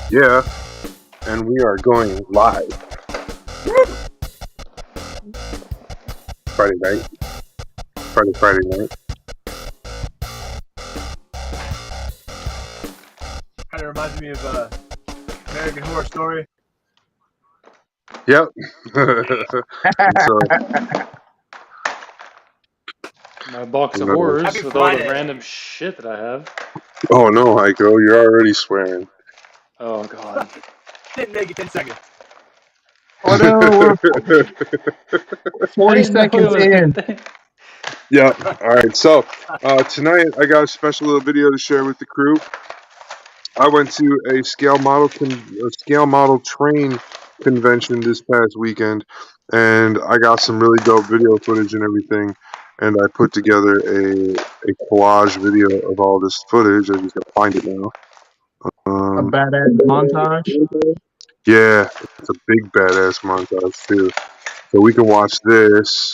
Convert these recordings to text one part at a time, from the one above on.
Yeah, and we are going live. Friday night. Friday night. Kind of reminds me of American Horror Story. Yep. So, My box of No. horrors Happy with all the Friday. random shit that I have. oh no, Hiko, you're already swearing. Oh god. Didn't make it 10 seconds. Oh no, we're 40 I didn't know seconds it was a in. thing. Yep. All right. So tonight I got a special little video to share with the crew. I went to a scale model train convention this past weekend, and I got some really dope video footage and everything. And I put together a collage video of all this footage. I just gotta find it now. A badass montage. Yeah, it's a big badass montage too. So we can watch this,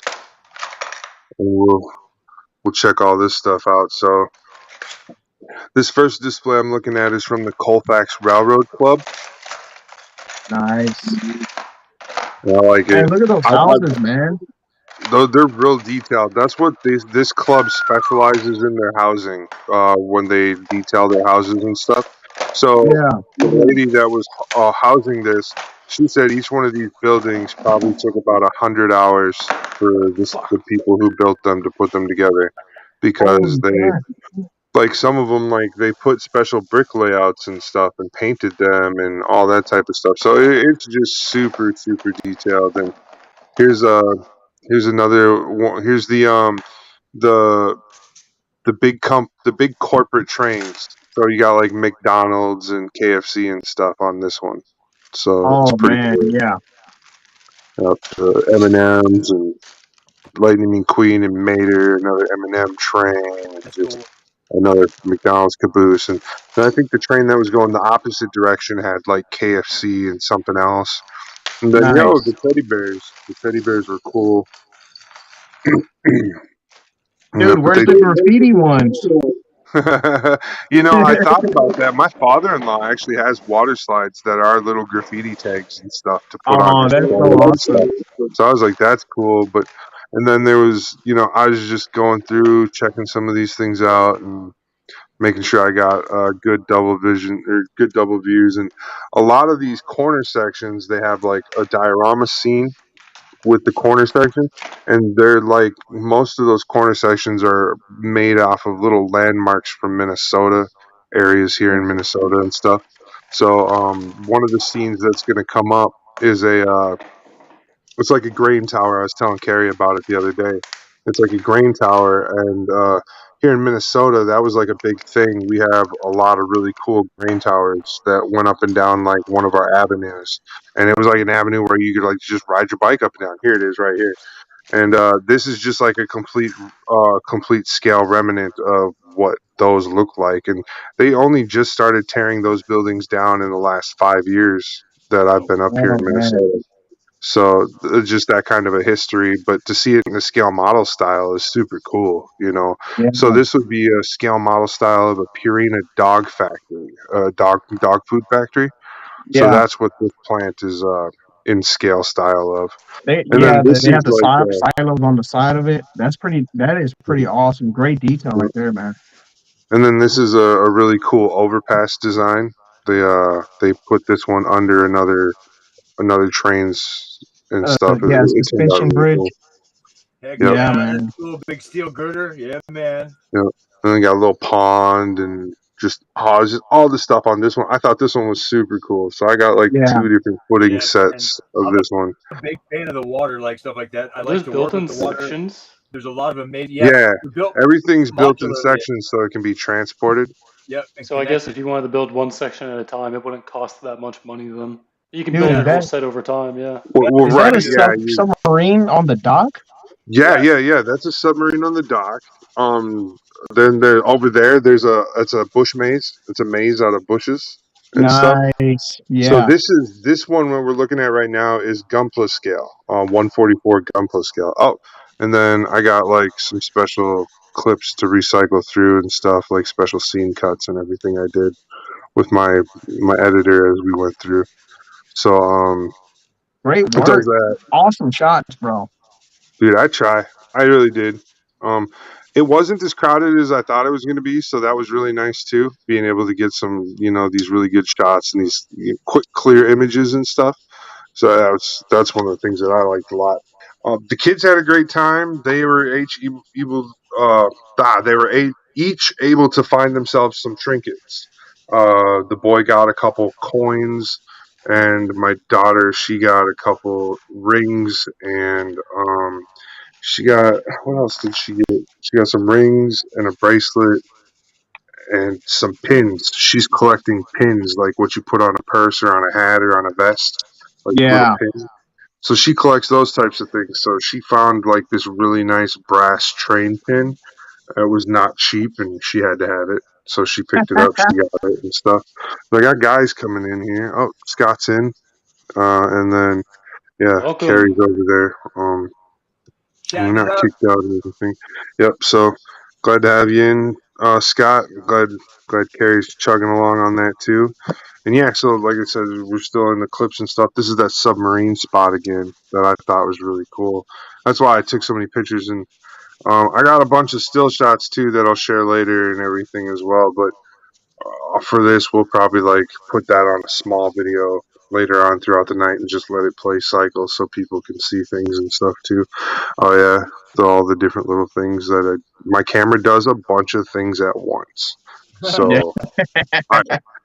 and we'll check all this stuff out. So this first display I'm looking at is from the Colfax Railroad Club. Nice. I like Hey, it. look at those houses, man. Though they're real detailed. That's what this club specializes in their housing. When they detail their houses and stuff. So Yeah. the lady that was housing this, she said each one of these buildings probably took about 100 hours for the people who built them to put them together, because like some of them, like they put special brick layouts and stuff and painted them and all that type of stuff. So it's just super detailed. And here's another one. Here's the big corporate trains. So you got like McDonald's and KFC and stuff on this one. So it's Oh pretty man, cool. yeah. M&Ms and Lightning McQueen and Mater, another M&M train, That's just cool. another McDonald's caboose. And I think the train that was going the opposite direction had like KFC and something else. And then Nice. the teddy bears were cool. Dude, where's the graffiti ones? I thought about that. My father-in-law actually has water slides that are little graffiti tags and stuff to put on Oh, his that's so clothes and stuff. awesome. So I was like, that's cool. And then there was, I was just going through, checking some of these things out and making sure I got good double vision or good double views. And a lot of these corner sections, they have like a diorama scene with the corner section, and they're like, most of those corner sections are made off of little landmarks from Minnesota areas here in Minnesota and stuff. So one of the scenes that's going to come up is it's like a grain tower. I was telling Carrie about it the other day. It's like a grain tower, and here in Minnesota, that was like a big thing. We have a lot of really cool grain towers that went up and down like one of our avenues, and it was like an avenue where you could like just ride your bike up and down. Here it is, right here. And this is just like a complete scale remnant of what those look like. And they only just started tearing those buildings down in the last 5 years that I've been up here Oh in man. Minnesota. So just that kind of a history, but to see it in a scale model style is super cool, Yeah. So this would be a scale model style of a Purina dog factory, dog food factory. So Yeah. that's what this plant is in scale style of. They And then this they is have the like, silos on the side of it. That is pretty awesome. Great detail right there, man. and then this is a really cool overpass design. They put this one under another trains and stuff. Yeah, It turned out suspension really bridge. cool. Heck Yep. Yeah, yeah, man. that's cool. Big steel girder. Yeah, man. Yeah. And then got a little pond and just all the stuff on this one. I thought this one was super cool. So I got like Yeah. 2 different footing Yeah, sets of I'm this one. a big fan of the water, like stuff like that. I Are like those to built work in with the water. sections? There's a lot of amazing. Yeah. they're built Everything's built in modularly. sections so it can be transported. Yep. And So I guess connected. if you wanted to build one section at a time, it wouldn't cost that much money then. You can Dude, build Yeah. your whole that set over time, yeah. Well, is right. that a Yeah. submarine on the dock? Yeah. That's a submarine on the dock. Then there over there, it's a bush maze. It's a maze out of bushes and stuff. Nice. So Yeah. this one what we're looking at right now is Gunpla scale, 144 Gunpla scale. Oh, and then I got like some special clips to recycle through and stuff, like special scene cuts and everything I did. with my editor as we went through. So Great it does work. that. Awesome shots, bro. Dude, I try. I really did. Um, it wasn't as crowded as I thought it was going to be, so that was really nice too. Being able to get some, these really good shots and these quick, clear images and stuff. So that's one of the things that I liked a lot. The kids had a great time. They were each able to find themselves some trinkets. The boy got a couple coins, and my daughter she got a couple rings, and she got what else did she get? She got some rings and a bracelet and some pins. She's collecting pins, like what you put on a purse or on a hat or on a vest, like little Yeah. pins. So she collects those types of things. So she found like this really nice brass train pin. It was not cheap, and she had to have it. So she picked it up. She got it and stuff. I got guys coming in here. Oh, Scott's in, and then Welcome. Carrie's over there. We're Chatting it not up. kicked out or anything. Yep. So glad to have you in, Scott. Glad Carrie's chugging along on that too. And yeah, so like I said, we're still in the clips and stuff. This is that submarine spot again that I thought was really cool. That's why I took so many pictures, and I got a bunch of still shots too that I'll share later and everything as well. But for this, we'll probably like put that on a small video later on throughout the night and just let it play cycle so people can see things and stuff too. Oh yeah, all the different little things that my camera does a bunch of things at once. Yeah. So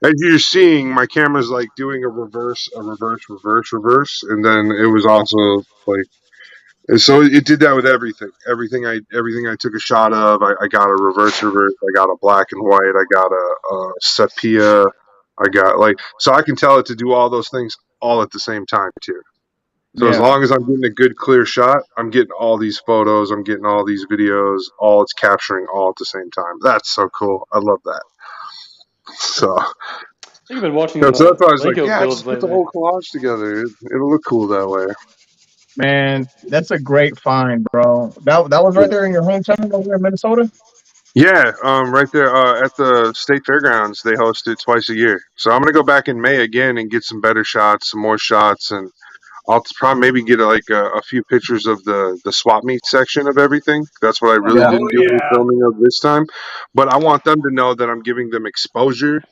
as you're seeing, my camera's like doing a reverse, reverse, and then it was also like. And so it did that with everything. Everything I took a shot of, I got a reverse. I got a black and white. I got a sepia. I got so I can tell it to do all those things all at the same time too. So as Yeah. long as I'm getting a good clear shot, I'm getting all these photos, I'm getting all these videos, all it's capturing all at the same time. That's so cool. I love that. So, I think I've been watching so that's why I was like, Lego yeah, builds just put the lately. whole collage together. It'll look cool that way. Man, that's a great find, bro. That was right there in your hometown over in Minnesota? Yeah, right there at the state fairgrounds, they host it twice a year. So I'm gonna go back in May again and get some better shots, some more shots, and I'll probably maybe get a few pictures of the swap meet section of everything. That's what I really Yeah. Oh didn't do any yeah. filming of this time. But I want them to know that I'm giving them exposure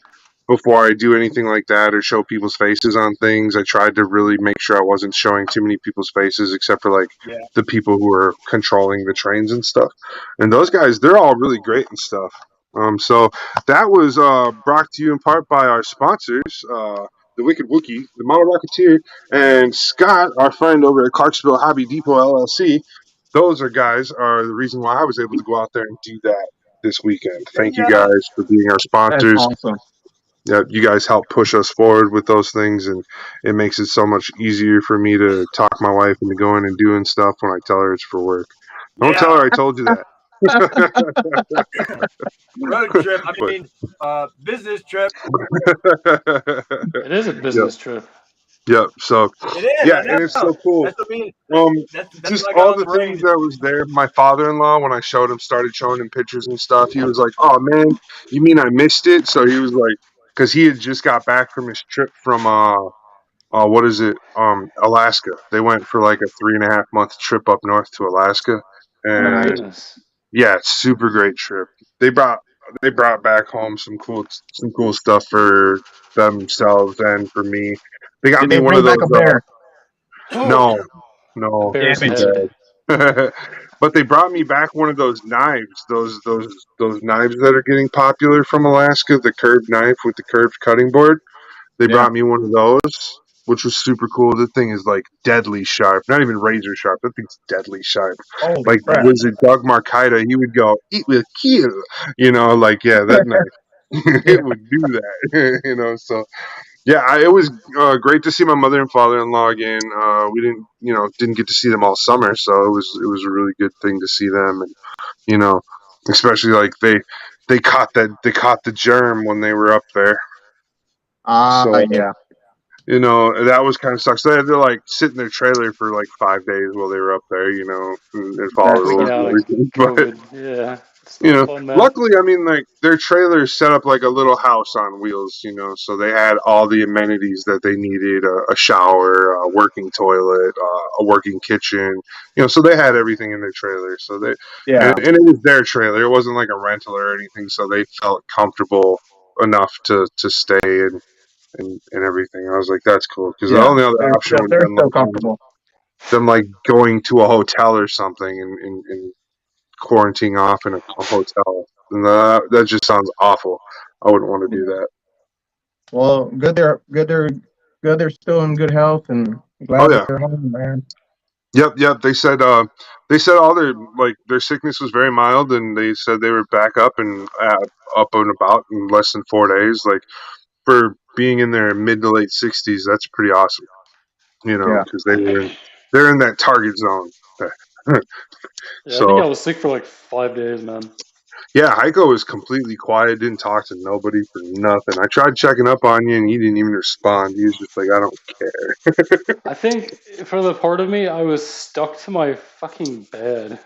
before I do anything like that or show people's faces on things. I tried to really make sure I wasn't showing too many people's faces except for like Yeah. the people who are controlling the trains and stuff. And those guys, they're all really great and stuff. So that was brought to you in part by our sponsors, the Wicked Wookie, the Model Rocketeer, and Scott, our friend over at Clarksville Hobby Depot LLC. Those are the reason why I was able to go out there and do that this weekend. Thank you Yeah. guys for being our That's sponsors. awesome. Yeah, you guys help push us forward with those things, and it makes it so much easier for me to talk my wife into going and doing stuff when I tell her it's for work. Don't tell Yeah. her I told you that. Road trip. I But mean, business trip. It is a yep, business trip. yep. So It is. yeah, I and it's know. so cool. That's what I mean. Um, That's just what I got all on the the things range. that was there. My father-in-law, when I started showing him pictures and stuff, he was like, "Oh man, you mean I missed it?" So he was like, because he had just got back from his trip from what is it? Alaska. They went for like a 3.5 month trip up north to Alaska, Oh my and goodness. yeah, super great trip. They brought they brought back home some cool stuff for themselves and for me. They got Did me they one of bring back a those. bear? No, A no, bear's Damn too it. head. bad. But they brought me back one of those knives. Those knives that are getting popular from Alaska. The curved knife with the curved cutting board. They Yeah. brought me one of those, which was super cool. The thing is like deadly sharp. Not even razor sharp. That thing's deadly sharp. Holy Like crap. Wizard Doug Markita, he would go, "Eat with kill," like yeah, that knife. Yeah. It would do that, So yeah, it was great to see my mother and father-in-law again. We didn't get to see them all summer, so it was a really good thing to see them, and you know, especially like they caught the germ when they were up there. So Yeah. that was kind of sucks. They had to like sit in their trailer for like 5 days while they were up there, and follow the That Freaking rules sucks. and out of everything. But COVID. Yeah. Fun, man. Luckily, I mean, like their trailer is set up like a little house on wheels, so they had all the amenities that they needed: a shower, a working toilet, a working kitchen. So they had everything in their trailer. So Yeah. and it was their trailer. It wasn't like a rental or anything. So they felt comfortable enough to stay and everything. I was like, that's cool, because the Yeah. only other option would have They're been still like comfortable. them like going to a hotel or something and quarantining off in a hotel. And that just sounds awful. I wouldn't want to do that. Well, good they're still in good health and Oh glad yeah, they're home, man. yep. They said all their sickness was very mild, and they said they were back up and up and about in less than 4 days. Like, for being in their mid to late 60s, that's pretty awesome. Yeah. Because they're in that target zone. Yeah, I think I So was sick for like 5 days, man. yeah, Hiko was completely quiet, didn't talk to nobody for nothing. I tried checking up on you, and he didn't even respond. He was just like, I don't care. I think for the part of me, I was stuck to my fucking bed.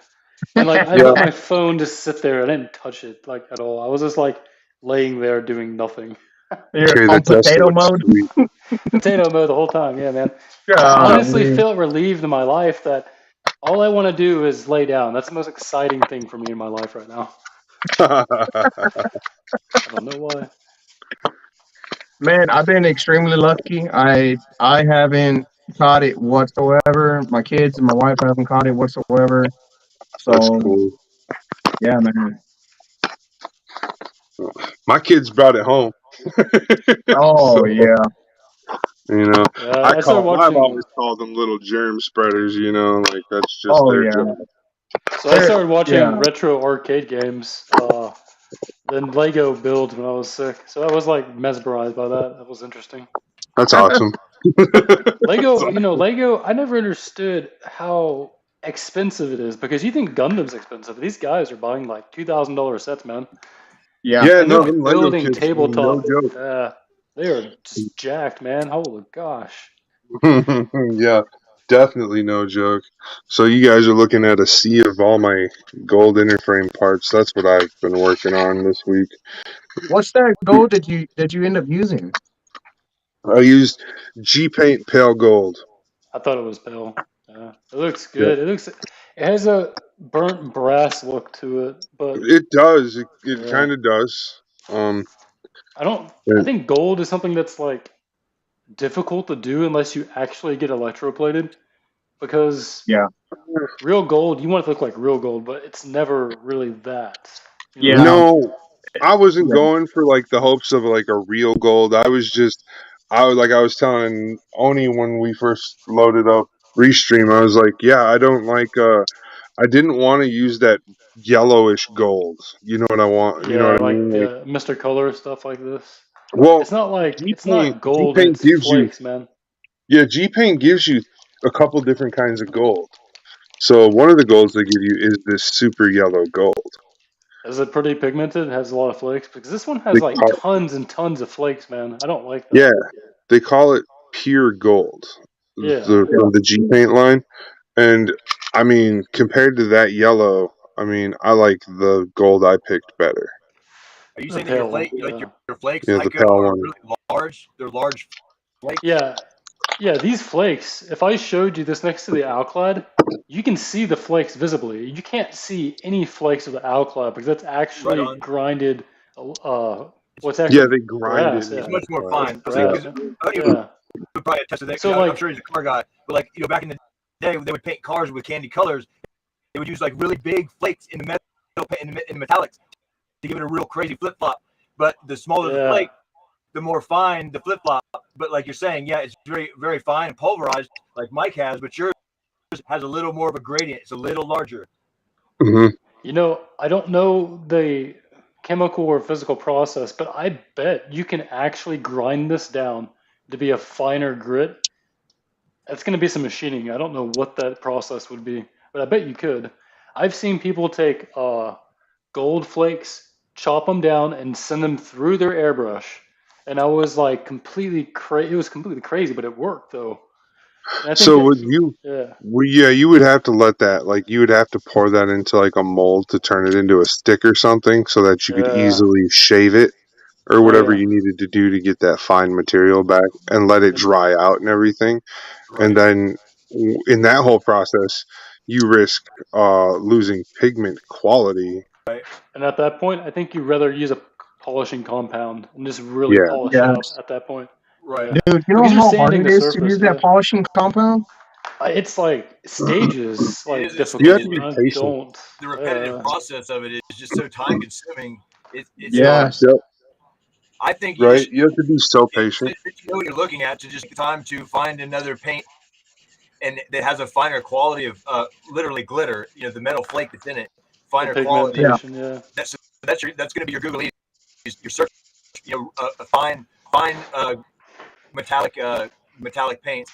And like I Yeah, let my phone just sit there. I didn't touch it like at all. I was just like laying there doing nothing. You're okay, on that does potato sound mode. sweet. Potato mode the whole time. Yeah, man. I honestly Golly. felt relieved in my life that all I want to do is lay down. That's the most exciting thing for me in my life right now. I don't know why. Man, I've been extremely lucky. I haven't caught it whatsoever. My kids and my wife haven't caught it whatsoever. That's So cool. yeah, man. My kids brought it home. Oh So, yeah. Yeah, I started I've watching. always called them little germ spreaders, like that's just Oh their yeah. job. So I They're started watching yeah. retro arcade games. Then Lego builds when I was sick. So I was like mesmerized by that. That was interesting. That's awesome. Lego, Lego, I never understood how expensive it is because you think Gundam's expensive. These guys are buying like $2,000 sets, man. Yeah. Yeah, And no, they're them Lego building kids, no tabletop. joke. They are just jacked, man. Holy gosh. Yeah, definitely no joke. So you guys are looking at a sea of all my gold interframe parts. That's what I've been working on this week. What's that gold that you end up using? I used G Paint Pale Gold. I thought it was pale. Yeah. It looks Yeah, good. It has a burnt brass look to it, but it does. It yeah. kind of does. Um, I and- think gold is something that's like difficult to do unless you actually get electroplated because Yeah. real gold, you want it to look like real gold, but it's never really that. You know what I'm Yeah. saying? no, I wasn't Yeah. going for like the hopes of like a real gold. I was telling Oni when we first loaded up Restream. I was like, yeah, I didn't want to use that yellowish gold. You know what I want? You know Yeah, what I like mean? Like, the Mr. Color stuff like this. well, It's not G gold, Paint it's gives you flakes, man. G Paint gives you a couple different kinds of gold. So one of the golds they give you is this super yellow gold. Is it pretty pigmented? It has a lot of flakes? Because this one They has like call tons and tons of flakes, man. I don't like Yeah, that. they call it pure gold, Yeah. Yeah. from the G Paint line. And I mean, compared to that yellow, I mean, I like the gold I picked better. Are you The saying that your pale one. flake, like Yeah. your flakes, Yeah, the Hiko, pale are one. really large? They're large flakes. Yeah. Yeah, these flakes, if I showed you this next to the Alclad, you can see the flakes visibly. You can't see any flakes of the Alclad because that's Right actually on. grinded, what's Yeah, actually they grind it brass, into It's yeah. much more the That's fine. I mean, brass, because man. you Yeah. would probably attest to that. So, I'm like, sure he's a car guy, but like back in the day, they would paint cars with candy colors. They would use like really big flakes in the metal, in the metallics to give it a real crazy flip flop. But the smaller the yeah. flake, the more fine the flip flop. But like you're saying, yeah, it's very very fine and pulverized, like Mike has. But yours has a little more of a gradient. It's a little larger. hmm I don't know the chemical or physical process, but I bet you can actually grind this down to be a finer grit. That's going to be some machining. I don't know what that process would be, but I bet you could. I've seen people take gold flakes, chop them down, and send them through their airbrush. And I was like completely crazy. It was completely crazy, but it worked though. And I think So that, would you? yeah, Well, yeah, you would have to let that, like, you would have to pour that into like a mold to turn it into a stick or something, so that you could yeah, easily shave it or oh whatever yeah. you needed to do to get that fine material back and let it And dry out and everything. And Right. then in that whole process, you risk losing pigment quality. Right. and at that point, I think you'd rather use a polishing compound and just really Yeah, polish it up Yes. at that point. Right. Yeah, Dude, you know because you're how hard sanding it the is to surface. use that Yeah, polishing compound? it's like stages, It like is a you have difficult, to stage. be and I patient. don't. The repetitive Yeah, process of it is just so time consuming. It's Yes. Yep, I think you right. just You have to be so if patient. you know what you're looking at to just take time to find another paint and that has a finer quality of literally glitter. You know the metal flake that's in it, the finer quality. Yeah. pigmentation. Yeah, That's going to be your Google your search. You know a fine metallic paints.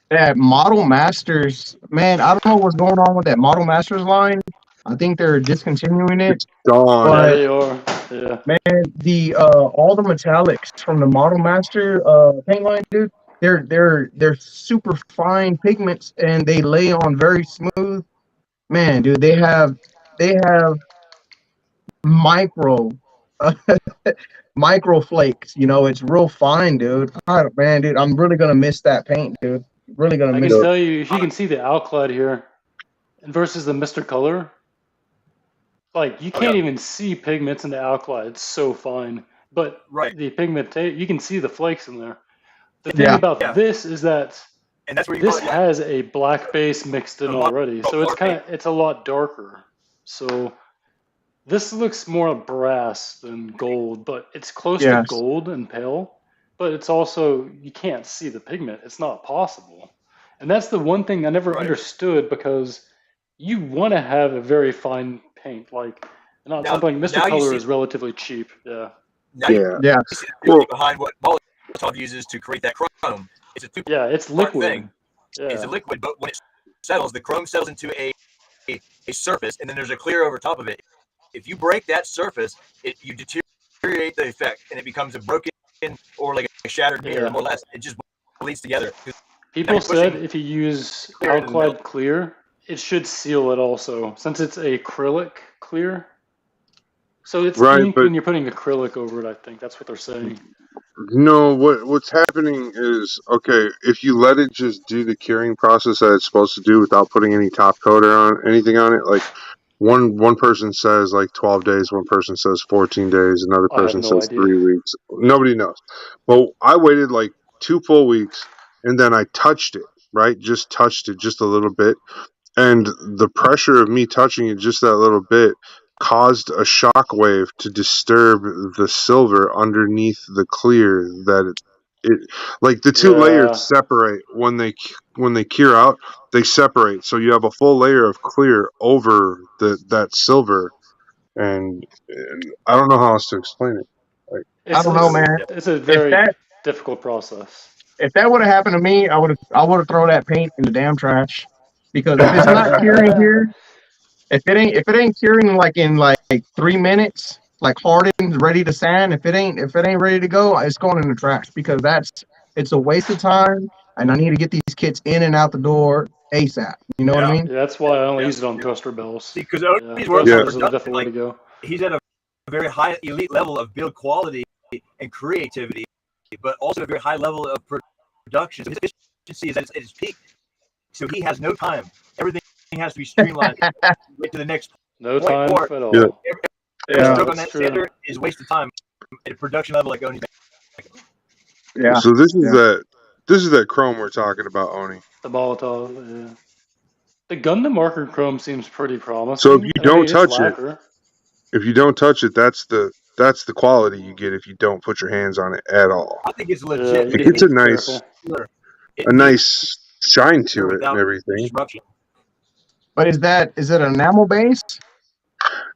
That Model Masters, man, I don't know what's going on with that Model Masters line. I think they're discontinuing it. It's gone. yeah, But they are. Yeah, man, the all the metallics from the Model Master paint line, dude, they're super fine pigments and they lay on very smooth. Man, dude, they have micro micro flakes. You know, it's real fine, dude. Man, dude, I'm really gonna miss that paint, dude. Really gonna I miss can Yep. it. tell you if you can see the outclad here, and versus the Mr. Color, like you Oh yeah, can't even see pigments in the outclad. It's so fine, but right. the pigmentation, you can see the flakes in there. The thing Yeah, about Yeah, this is that and that's where you this call it yeah has a black base mixed in a model already, so color paint. it's a lot darker. So this looks more brass than gold, but it's close to yes, gold and pale. But it's also you can't see the pigment. It's not possible, and that's the one thing I never Right. understood because you want to have a very fine paint, like not Now something like Mr. now you Color see is relatively cheap. Yeah, now you Yeah. yes, see the theory Well, behind what Molotov uses to create that chrome. It's a two yeah, it's part liquid. thing. It's a Yeah, liquid, but when it settles, the chrome settles into a surface, and then there's a clear over top of it. If you break that surface, you deteriorate the effect, and it becomes a broken or like a shattered mirror, yeah. more or less. It just bleeds together. Now People you're said pushing if you use clear into the middle. alkyd clear, it should seal it also, since it's acrylic clear. So it's right, ink but when you're putting acrylic over it, I think. That's what they're saying. no, what's happening is, okay, if you let it just do the curing process that it's supposed to do without putting any top coat or anything on it, like one person says like 12 days, one person says 14 days, another I have person no says idea. 3 weeks. Nobody knows. But I waited like 2 full weeks and then I touched it, right? Just touched it just a little bit, and the pressure of me touching it just that little bit caused a shock wave to disturb the silver underneath the clear, that it like the two Yeah. layers separate when they cure out. They separate, so you have a full layer of clear over that silver, and I don't know how else to explain it. Like, I don't know, man. It's a If very that difficult process. if that would have happened to me, I would have thrown that paint in the damn trash. Because if it's not curing here, if it ain't curing like in like 3 minutes, like hardened, ready to sand, if it ain't ready to go, it's going in the trash because it's a waste of time, and I need to get these kids in and out the door ASAP. You know what I Yeah, mean? Yeah, that's why I only yeah. use it on toaster bells. Because Yeah, Odie's working toaster on yeah, bells are the production. definite way to Like go. he's at a very high elite level of build quality and creativity, but also a very high level of production. So his efficiency is at its peak. So he has no time. Everything has to be streamlined to get to the next No point. time Or at yeah. all. every Yeah, Yeah, stroke on that's that true. sander is wasted time at a production level like Odie's. yeah, So yeah. this is that chrome we're talking about, Oni. The Molotov. Yeah. The Gundam marker chrome seems pretty So promising, and I mean it's lacquer. if you don't touch it, that's the quality you get if you don't put your hands on it at all. I think it's Yeah, legit you Like, just because it's need a to be careful. it a needs nice shine to it and without everything. disruption. But is it enamel base?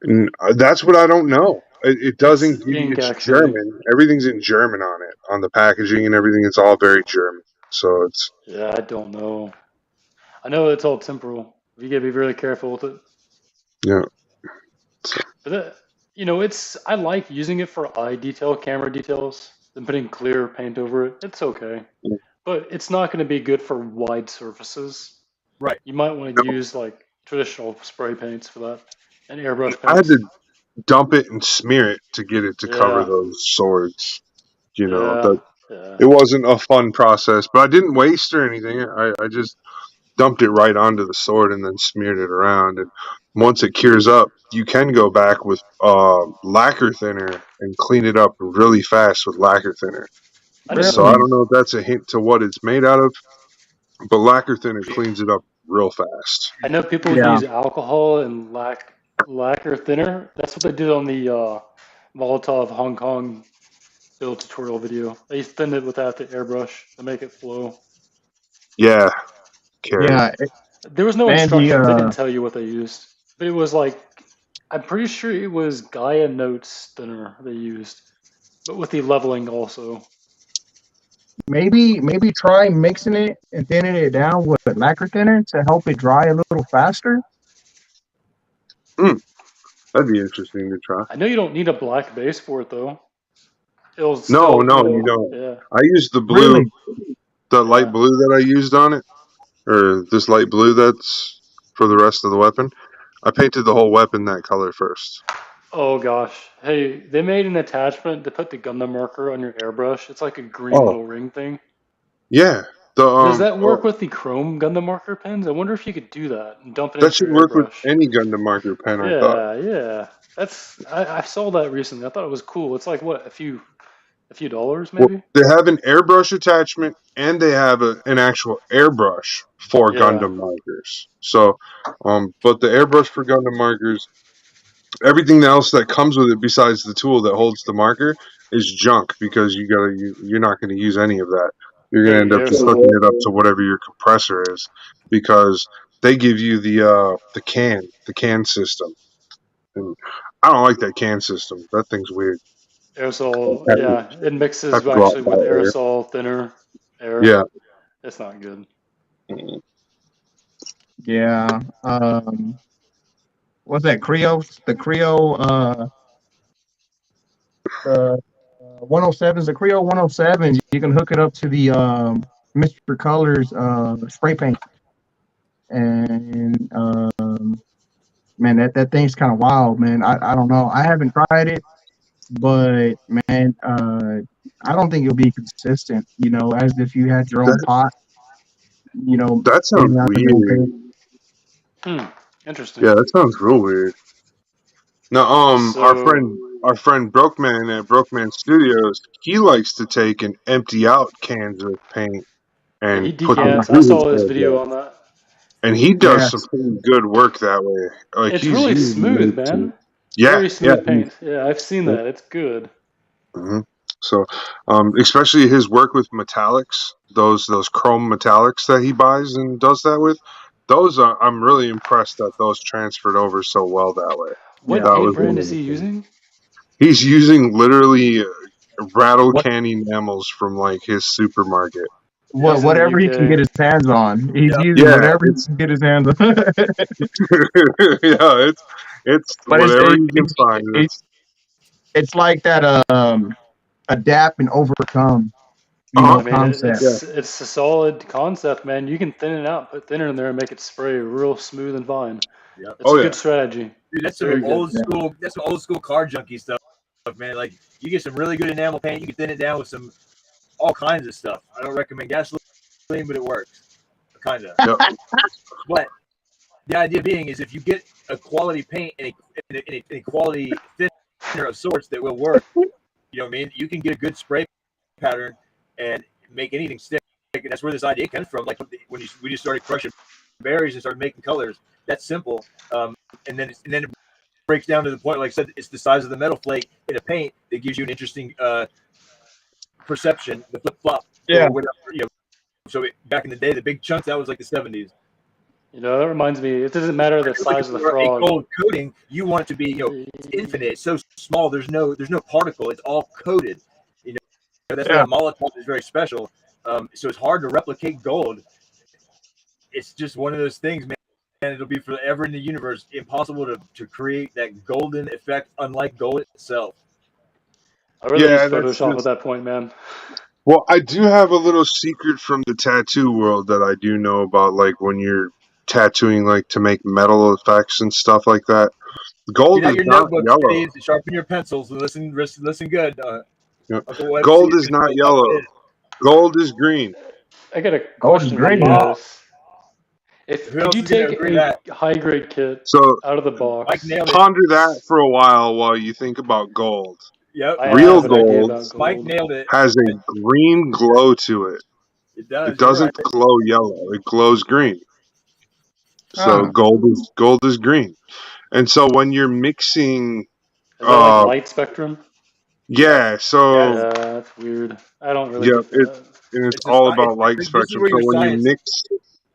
And that's what I don't know. It It's doesn't give you. ink It's actually. German. Everything's in German on it, on the packaging and everything. It's all very German. So it's Yeah, I don't know. I know it's all temporal. You gotta be really careful with it. yeah. So, But it's I like using it for eye detail, camera details, than putting clear paint over it. It's okay. but it's not going to be good for wide surfaces. Right. You might want to use like traditional spray paints for that and airbrush I had paints. to dump it and smear it to get it to cover Yeah, those swords. You know, yeah, that yeah. it wasn't a fun process, but I didn't waste or anything. I just dumped it right onto the sword and then smeared it around. And once it cures up, you can go back with lacquer thinner and clean it up really fast with lacquer thinner. I didn't So know I Really? that. don't know if that's a hint to what it's made out of, but lacquer thinner cleans it up real fast. I know people Yeah. use alcohol and lacquer thinner. That's what they did on the Molotov Hong Kong build tutorial video. They thinned it with that to airbrush to make it flow. Yeah, Carrie. Yeah. There was no Man, instructions. They didn't tell you what they used, but it was like I'm pretty sure it was Gaia Notes thinner they used, but with the leveling also. maybe try mixing it and thinning it down with lacquer thinner to help it dry a little faster. That'd be interesting to try. I know you don't need a black base for it though. It'll No, still, no, you don't. yeah, I used the blue, Really? the light yeah. blue that I used on it, or this light blue that's for the rest of the weapon. I painted the whole weapon that color first. Oh gosh. Hey, they made an attachment to put the Gundam marker on your airbrush. It's like a green Oh, little ring thing. yeah. The Does that work with the chrome Gundam marker pens? I wonder if you could do that and dump it that into should your work with airbrush. any Gundam marker pen, I thought. Yeah, yeah. I saw that recently. I thought it was cool. It's like what, a few dollars Well, maybe? they have an airbrush attachment and they have an actual airbrush for Yeah. Gundam markers. So, but the airbrush for Gundam markers, everything else that comes with it besides the tool that holds the marker is junk because you're not gonna use any of that. You're gonna Hey, end up just hooking it up to whatever your compressor is because they give you the can system. And I don't like that can system. That thing's weird. aerosol, Have to, yeah, it mixes have to go actually with outside there. aerosol thinner air. Yeah. It's not good. Yeah. What's that? Creo? The Creo, the 107s, the Creo 107s, you can hook it up to the Mr. Colors spray paint. And man, that thing's kind of wild, man. I don't know. I haven't tried it, but man, I don't think it'll be consistent, as if you had your own That pot, that sounds getting out your own paint. weird. Interesting. Yeah, that sounds real weird. Now, So our friend Brokeman at Brokeman Studios, he likes to take and empty out cans of paint yeah, and he put them decants. I through his saw his video airbrush. on that. And he does some Yes. pretty good work that way. Like It's he's really made smooth, some. man. Yeah, Very yeah. smooth paint. Yeah, I've seen that. It's good. Mm-hmm. So, especially his work with metallics, those chrome metallics that he buys and does that with, I'm really impressed that those transferred over so well that way. What Yeah. That paint was one brand of is the he things. using? He's using literally rattle What can enamels from like his supermarket. Yep. He's in the whatever he can get UK. his hands on. He's Yep. using Yeah, whatever he it's can get his hands on. yeah, it's But whatever you can find. it's like that adapt and overcome, Uh-huh. I mean, concept. Yeah, it's a solid concept, man. You can thin it out, put thinner in there, and make it spray real smooth and fine. Yep. It's oh a yeah, good strategy. Dude, that's Very some good. old school. That's some old school car junkie stuff, man. Like you get some really good enamel paint, you can thin it down with some all kinds of stuff. I don't recommend gasoline, but it works, kind of. yep. But the idea being is if you get a quality paint and a quality thinner of sorts that will work, you know what I mean? You can get a good spray pattern and make anything stick. And that's where this idea comes from. Like when we just started crushing berries and started making colors. That's simple. And then it breaks down to the point, like I said, it's the size of the metal flake in a paint that gives you an interesting perception, the flip flop, Yeah. or whatever. So back in the day, the big chunks, that was like the 70s. You know, that reminds me. It doesn't matter the size of the For frog. a gold coating, you want it to be, it's infinite. It's so small. There's no particle. It's all coated. That's why Yeah. a Molotov is very special. So it's hard to replicate gold. It's just one of those things, man. And it'll be forever in the universe impossible to create that golden effect, unlike gold itself. I really use Yeah, that's Photoshop at just that point, man. Well, I do have a little secret from the tattoo world that I do know about, like when you're tattooing, like to make metal effects and stuff like that. Get Gold out is your not notebooks, yellow. kiddies, and sharpen your pencils, and listen good. You know, Uncle Webb gold is is going to not tell you how it yellow. is. Gold is green. I got a Gold is question for you green. Oh, guys. If who if else you is going to take agree to a high grade kit So out of the Mike box, nailed it. ponder that for a while you think about gold. Yep. I Real have an idea gold about Mike gold. nailed it. has a green glow to it. It It does. You're doesn't right. glow yellow. It glows green. So Huh. gold is green. And so when you're mixing, Is that like uh, light spectrum? Yes. yeah, so Yes. Yeah, that's weird. I don't really yeah, get that. it's It's a all about light this is spectrum. where So your when you mix,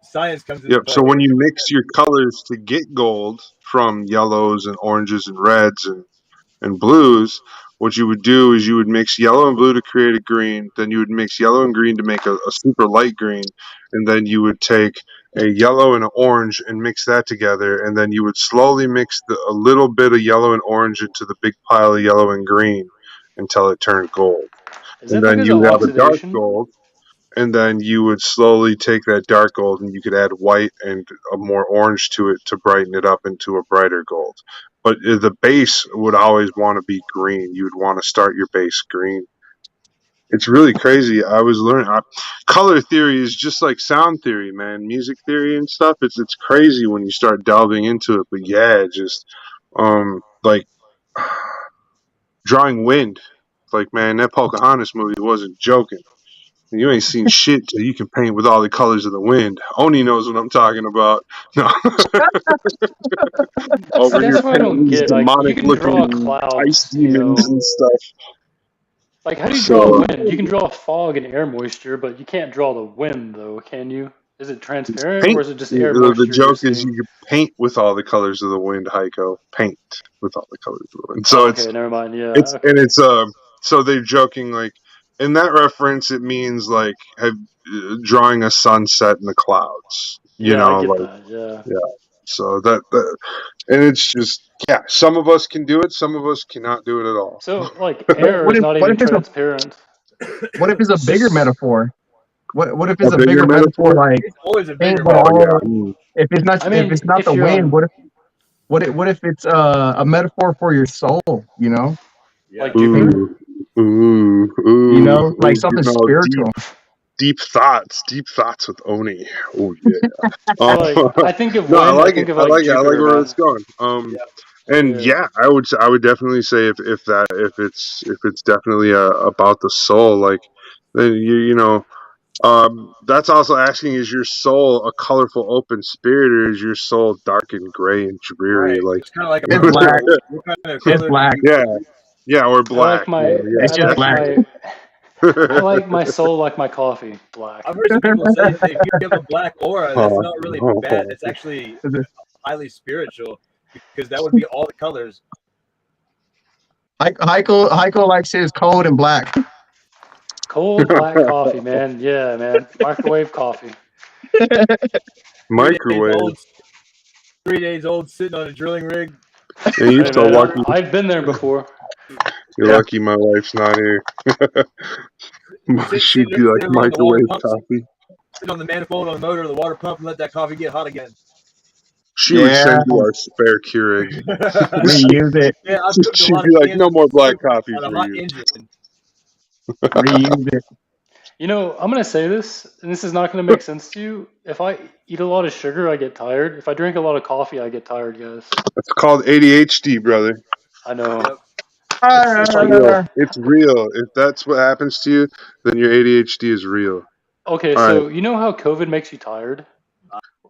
science comes into yep. play So when here. you mix your colors to get gold from yellows and oranges and reds and blues, what you would do is you would mix yellow and blue to create a green. Then you would mix yellow and green to make a super light green. And then you would take a yellow and an orange and mix that together. And then you would slowly mix a little bit of yellow and orange into the big pile of yellow and green until it turned gold. Is And that then because you of would have a dark oxidation? gold. And then you would slowly take that dark gold and you could add white and a more orange to it to brighten it up into a brighter gold. But the base would always want to be green. You would want to start your base green. It's really crazy. I was learning color theory is just like sound theory, man. Music theory and stuff. It's crazy when you start delving into it. But yeah, just like drawing wind. Like man, that Pocahontas movie wasn't joking. You ain't seen shit till you can paint with all the colors of the wind. Oni knows what I'm talking about. No. See, Over here that's what I painting don't these get. Like, you demonic can draw looking ice clouds, demons and stuff. Like, how do you draw So wind? You can draw fog and air moisture, but you can't draw the wind, though, can you? Is it transparent, or paint. is it just air The moisture you're joke is seeing? you can paint with all the colors of the wind, Hiko. Paint with all the colors of the wind. So Oh, okay, never mind. Yeah, it's and okay. it's so they're joking like in that reference it means like drawing a sunset in the clouds. You Yeah, I know, get like that. Yeah. yeah. So that and it's just yeah, some of us can do it, some of us cannot do it at all. So, like, What, air what is if not what even if it's a transparent. what if it's a bigger metaphor? What if A it's a bigger bigger metaphor metaphor? like It's always a bigger Oh metaphor. yeah. paintball? I If it's mean, not if the you're wind, on, what if it's a metaphor for your soul? You know, Yeah. like, Jupiter, Ooh, ooh, you ooh, know, like ooh, something getting all spiritual. deep thoughts with Oni. Oh yeah. so, like, I think of No, I wind, I like it. think of, I like, like it. I like Jupiter, where it's man. going. Yeah. And Yeah. yeah, I would definitely say if it's definitely about the soul, like then you know, that's also asking: is your soul a colorful, open spirit, or is your soul dark and gray and dreary? Right. Like, It's kind of like a It's purple black. rose. What kind of It's color do black. you? yeah, yeah, or I like black. Yeah, my, It's I just like black. my, I yeah. like my soul like my coffee, black. I've heard some people say that if you have a black aura, that's not really bad. Oh, That's actually highly spiritual because that would be all the colors. Heiko likes his cold and black. Cold black coffee, man. Yeah, man. Microwave coffee. 3 days microwave. old. 3 days old, sitting on a drilling rig. And you Hey, so man, lucky. I've been there before. You're Yeah. lucky my wife's not here. She'd be like Sit on the water microwave pump, coffee. sit on the manifold on the motor of the water pump, and let that coffee get hot again. She would Yeah. send you our spare Keurig. Reuse it. Yeah, I've cooked a She'd lot be of like, cans no of more black soup coffee on a for hot you. engine. Reuse it. You know, I'm gonna say this, and this is not gonna make sense to you. If I eat a lot of sugar, I get tired. If I drink a lot of coffee, I get tired, guys. That's called ADHD, brother. I know. Yep. It's It's like, real. It's real. If that's what happens to you, then your ADHD is real. okay, All right. so you know how COVID makes you tired?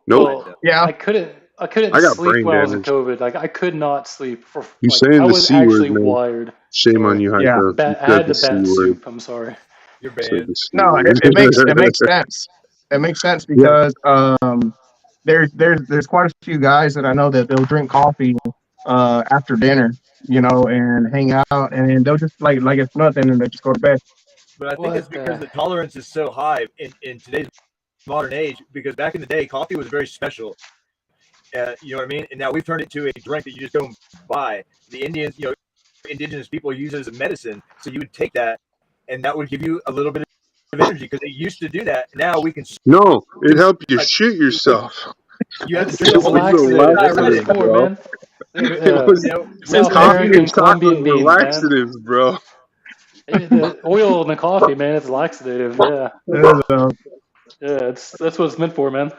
Nope. Kind Well, of. Yeah. I couldn't I got sleep brain when I was in damage. COVID. Like I could not sleep for You like I saying the was C word, actually man. wired. Shame on Sorry. you, Yeah. Heiko. You I said had the the C bat word. soup. I'm sorry. You're You said banned. the C No, word. it makes sense. It makes sense Yeah. because there's quite a few guys that I know that they'll drink coffee after dinner, you know, and hang out, and then they'll just like it's nothing, and they just go to bed. But I think it's What because the? the tolerance is so high in today's modern age. Because back in the day, coffee was very special. You know what I mean? And now we've turned it to a drink that you just go and buy. The Indians, indigenous people use it as a medicine. So you would take that, and that would give you a little bit energy because they used to do that. Now we can. No, it helped you shit yourself. You have to It's, do it's it a with laxative. That's what it's laxative, for, bro. man. It was You know, South coffee American and chocolate Colombian were beans, man. laxatives, bro. The oil in the coffee, man, it's laxative. Yeah, that's what it's meant for, man.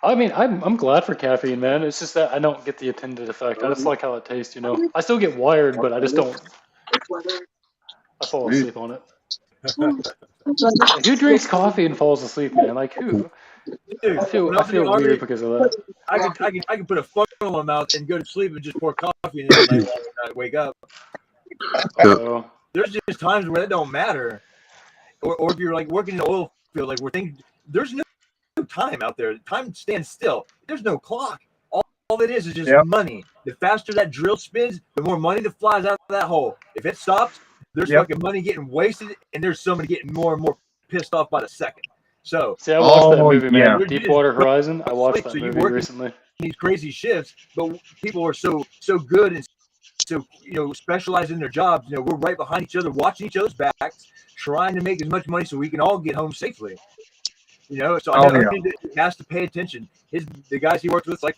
I mean, I'm glad for caffeine, man. It's just that I don't get the intended effect. I just like how it tastes, you know. I still get wired, but I just don't. I fall asleep on it. Like, who drinks coffee and falls asleep, man? Like who? dude, I feel when I I was in the feel weird army, because of that. I could put a funnel in my mouth and go to sleep and just pour coffee in it all night long and I wake up. Oh, There's just times where that don't matter, or if you're like working in the oil field, like we're thinking, there's no time out there. Time stands still. There's no clock. All it is just money. The faster that drill spins, the more money that flies out of that hole. If it stops, there's fucking money getting wasted, and there's somebody getting more and more pissed off by the second. So, see, I watched that movie, yeah. man. Deepwater Horizon. I watched that so you movie work recently. these crazy shifts, but people are so good and so specialized in their jobs. We're right behind each other, watching each other's backs, trying to make as much money so we can all get home safely. So I know he has to pay attention. The guys he works with, like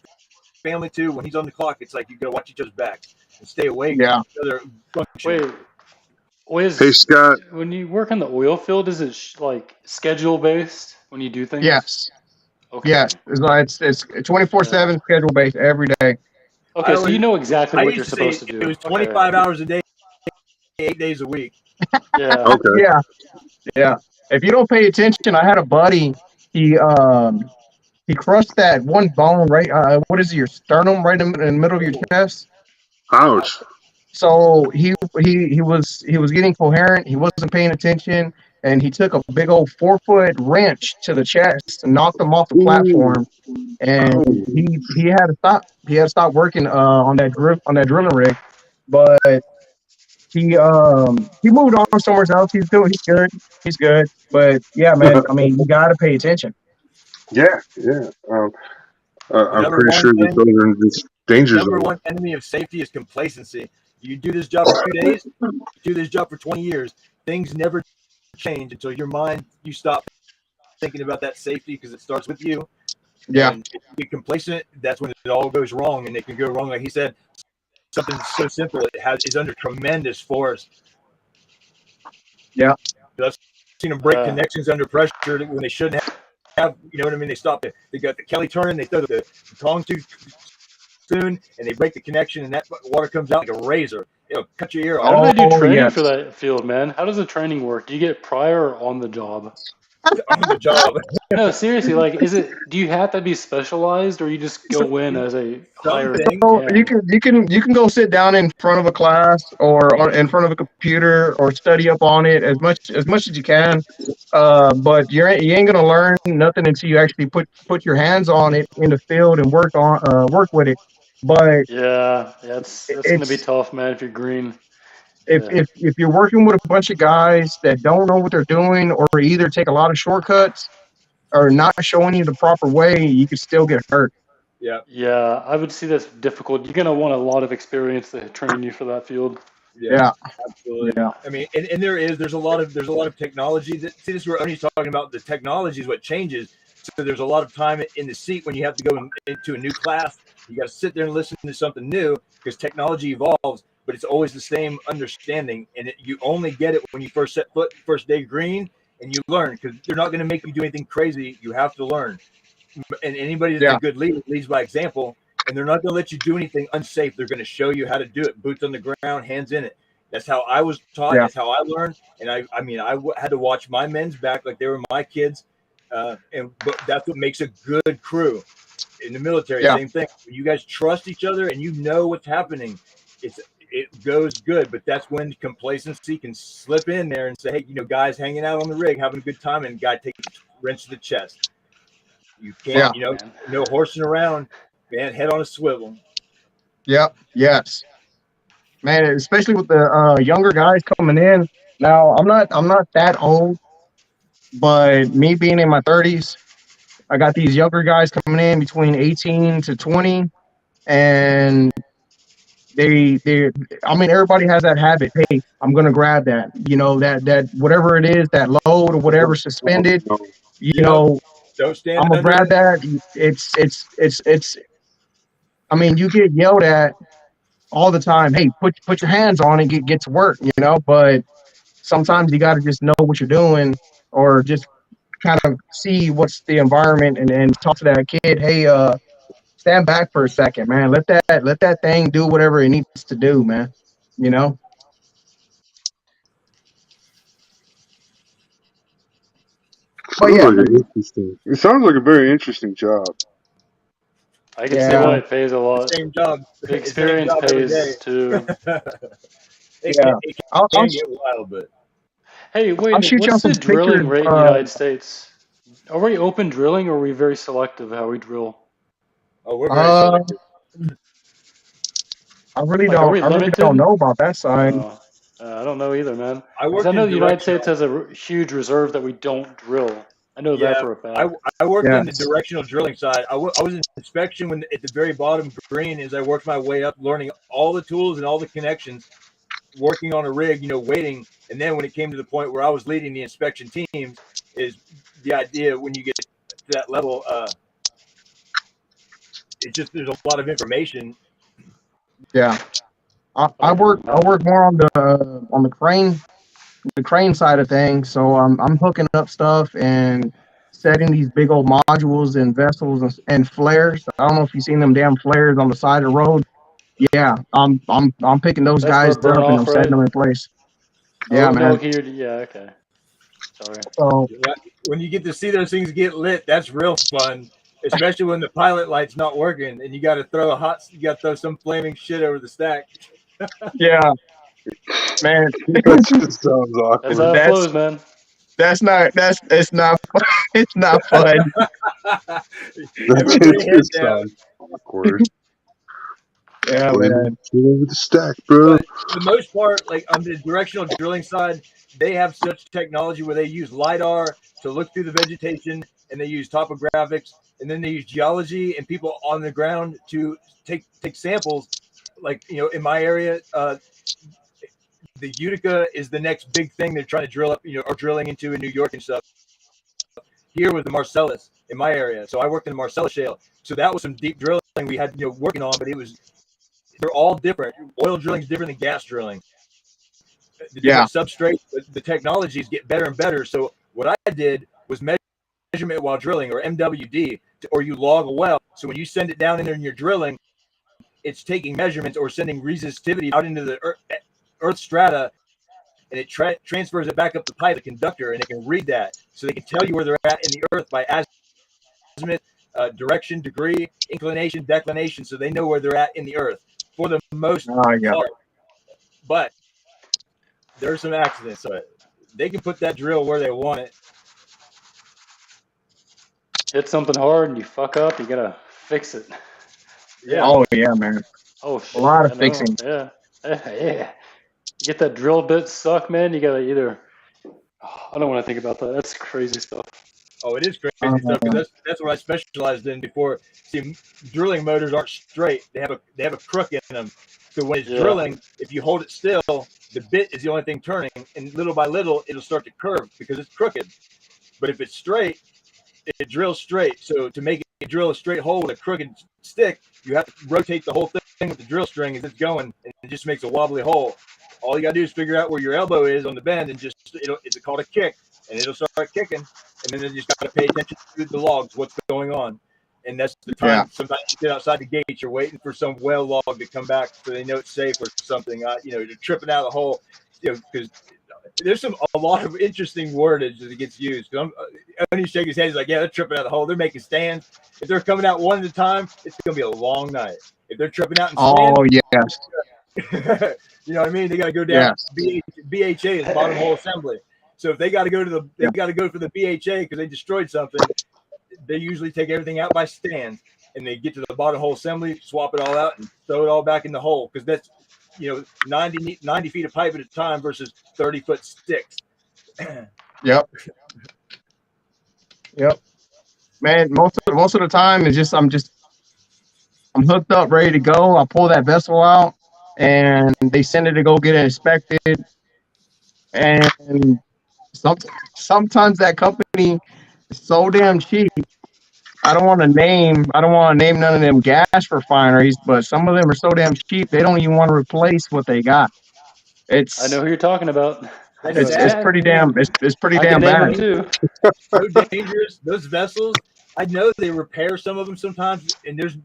family too. When he's on the clock, it's like you gotta watch each other's backs and stay awake. Yeah. Wait, Hey, Scott. when you work in the oil field, is it like schedule based when you do things? Yes. Okay. Yes. It's 24/7 schedule based every day. Okay, so you know exactly what you're supposed to do. It was 25 hours a day, 8 days a week. Yeah. Okay. Yeah. If you don't pay attention, I had a buddy. He crushed that one bone right. What is it, your sternum, right in the middle of your chest. Ouch. So he was getting coherent. He wasn't paying attention, and he took a big old 4-foot wrench to the chest and knocked him off the platform. And he had to stop. He had to stop working on that drilling rig. But he moved on somewhere else. He's good. He's good. But yeah, man. I mean, you got to pay attention. Yeah. I'm pretty sure that those are just dangers. Number one enemy of safety is complacency. You do this job for 2 days, do this job for 20 years. Things never change until you stop thinking about that safety because it starts with you. Yeah. And if you get complacent, that's when it all goes wrong, and it can go wrong. Like he said, something so simple is under tremendous force. Yeah. I've seen them break connections under pressure when they shouldn't have. You know what I mean? They stop it. They got the Kelly turning. They throw the tong too soon, and they break the connection, and that water comes out like a razor. It'll cut your ear off. How do they do training for that field, man? How does the training work? Do you get prior or on the job? On the job. No, seriously. Like, do you have to be specialized, or you just go in as a hired? So you can go sit down in front of a class or in front of a computer or study up on it as much as you can. But you ain't gonna learn nothing until you actually put your hands on it in the field and work with it. But yeah, that's gonna be tough, man. If you're green. If you're working with a bunch of guys that don't know what they're doing or either take a lot of shortcuts or not showing you the proper way, you could still get hurt. Yeah, I would see that's difficult. You're gonna want a lot of experience to train you for that field. Yeah, absolutely. Yeah. I mean, and there's a lot of technology. This is where Oni's talking about. The technology is what changes. So there's a lot of time in the seat when you have to go into a new class. You got to sit there and listen to something new because technology evolves, but it's always the same understanding. And you only get it when you first set foot, first day green, and you learn because they're not going to make you do anything crazy. You have to learn. And anybody that's a good leader leads by example, and they're not going to let you do anything unsafe. They're going to show you how to do it, boots on the ground, hands in it. That's how I was taught. That's how I learned. And I had to watch my men's back like they were my kids. But that's what makes a good crew in the military. Same thing. When you guys trust each other and you know what's happening, it goes good. But that's when complacency can slip in there and say, hey, guys hanging out on the rig, having a good time, and guy takes a wrench to the chest. You can't, no horsing around, man. Head on a swivel. Yep. Yes. Man, especially with the younger guys coming in. Now, I'm not that old, but me being in my 30s, I got these younger guys coming in between 18 to 20, and they I mean, everybody has that habit. Hey, I'm gonna grab that. You know, that whatever it is, that load or whatever suspended. You Yep. know, Don't stand I'm gonna under grab it. that. It's. I mean, you get yelled at all the time. Hey, put your hands on it. Get to work. You know, but sometimes you got to just know what you're doing, or just kind of see what's the environment, and talk to that kid. Hey, stand back for a second, man. Let that thing do whatever it needs to do, man. You know. But Sounds yeah, like an interesting. It sounds like a very interesting job. I can see yeah, why it pays a lot. Same job. The It's the same experience job every pays day. too. yeah. It I'll can get wild, but Hey, I'll wait, shoot y'all what's the some drilling pictures. rate in the United States? Are we open drilling or are we very selective how we drill? we're very Uh, selective. Like, are we I really don't limited? know about that side. I don't know either, man. I Because I worked know in the United States directional. has a huge reserve that we don't drill. I know that Yeah, for a fact. I worked in the Yes. directional drilling side. I was in inspection when at the very bottom green as I worked my way up, learning all the tools and all the connections, working on a rig, waiting. And then when it came to the point where I was leading the inspection teams, is the idea when you get to that level, it's just there's a lot of information. Yeah. I I can work imagine. more on the crane side of things. So I'm hooking up stuff and setting these big old modules and vessels and flares. I don't know if you've seen them damn flares on the side of the road. Yeah, I'm picking those That's for guys burn up and I'm off, setting right? them in place. Yeah, Oh, no, man. here. Yeah, okay. Sorry. So When you get to see those things get lit, that's real fun. Especially when the pilot light's not working and you got to throw some flaming shit over the stack. yeah, man. That just sounds That's awkward. how it That's flows, man. it's not it's not fun. That Everybody head just down. sounds awkward. Yeah, Flaming man. shit over the stack, bro. But for the most part, like on the directional drilling side, they have such technology where they use LiDAR to look through the vegetation and they use topographics and then they use geology and people on the ground to take samples. Like, in my area, the Utica is the next big thing they're trying to drill up, or drilling into in New York and stuff. Here with the Marcellus in my area. So I worked in the Marcellus shale. So that was some deep drilling we had, working on, but they're all different. Oil drilling is different than gas drilling. The Yeah, different substrates, the technologies get better and better. So what I did was measurement while drilling, or MWD, or you log a well. So when you send it down in there and you're drilling, it's taking measurements or sending resistivity out into the earth strata, and it transfers it back up the pipe, the conductor, and it can read that. So they can tell you where they're at in the earth by azimuth, direction, degree, inclination, declination, so they know where they're at in the earth for the most yeah, part. But there's some accidents, so they can put that drill where they want it. Hit something hard and you fuck up, you gotta fix it. Yeah. oh yeah, man. Oh, A lot of I know. fixing. Yeah. Yeah. You get that drill bit suck, man. You gotta either. Oh, I don't want to think about that. That's crazy stuff. Oh, it is Uh, crazy stuff because that's what I specialized in before. See, drilling motors aren't straight; they have a crook in them. So when it's Yeah. drilling, if you hold it still, the bit is the only thing turning, and little by little, it'll start to curve because it's crooked. But if it's straight, it drills straight. So to make it drill a straight hole with a crooked stick, you have to rotate the whole thing with the drill string as it's going, and it just makes a wobbly hole. All you gotta do is figure out where your elbow is on the bend, and it's called a kick, and it'll start kicking, and then you just gotta pay attention to the logs, what's going on, and that's the yeah, time. Sometimes you sit outside the gate, you're waiting for some well log to come back so they know it's safe or something. You're tripping out of the hole, because there's a lot of interesting wordage that gets used. Only shake his head. He's like, yeah, they're tripping out the hole. They're making stands. If they're coming out one at a time, it's going to be a long night. If they're tripping out in oh stands, yes, you know what I mean? They got to go down. yes, BHA is bottom hole assembly. So if they got to go to they yeah, got to go for the BHA because they destroyed something. They usually take everything out by stands, and they get to the bottom hole assembly, swap it all out, and throw it all back in the hole because that's 90 feet of pipe at a time versus 30-foot sticks. yep, yep. Man, most of the time it's just I'm hooked up, ready to go. I pull that vessel out, and they send it to go get it inspected. And some, sometimes that company is so damn cheap. I don't want to name none of them gas refineries, but some of them are so damn cheap they don't even want to replace what they got. I know It's who you're talking about. I know it's it's exactly pretty who you damn mean. it's pretty I can damn name them bad. too. So dangerous. Those vessels. I know they repair some of them sometimes, and there's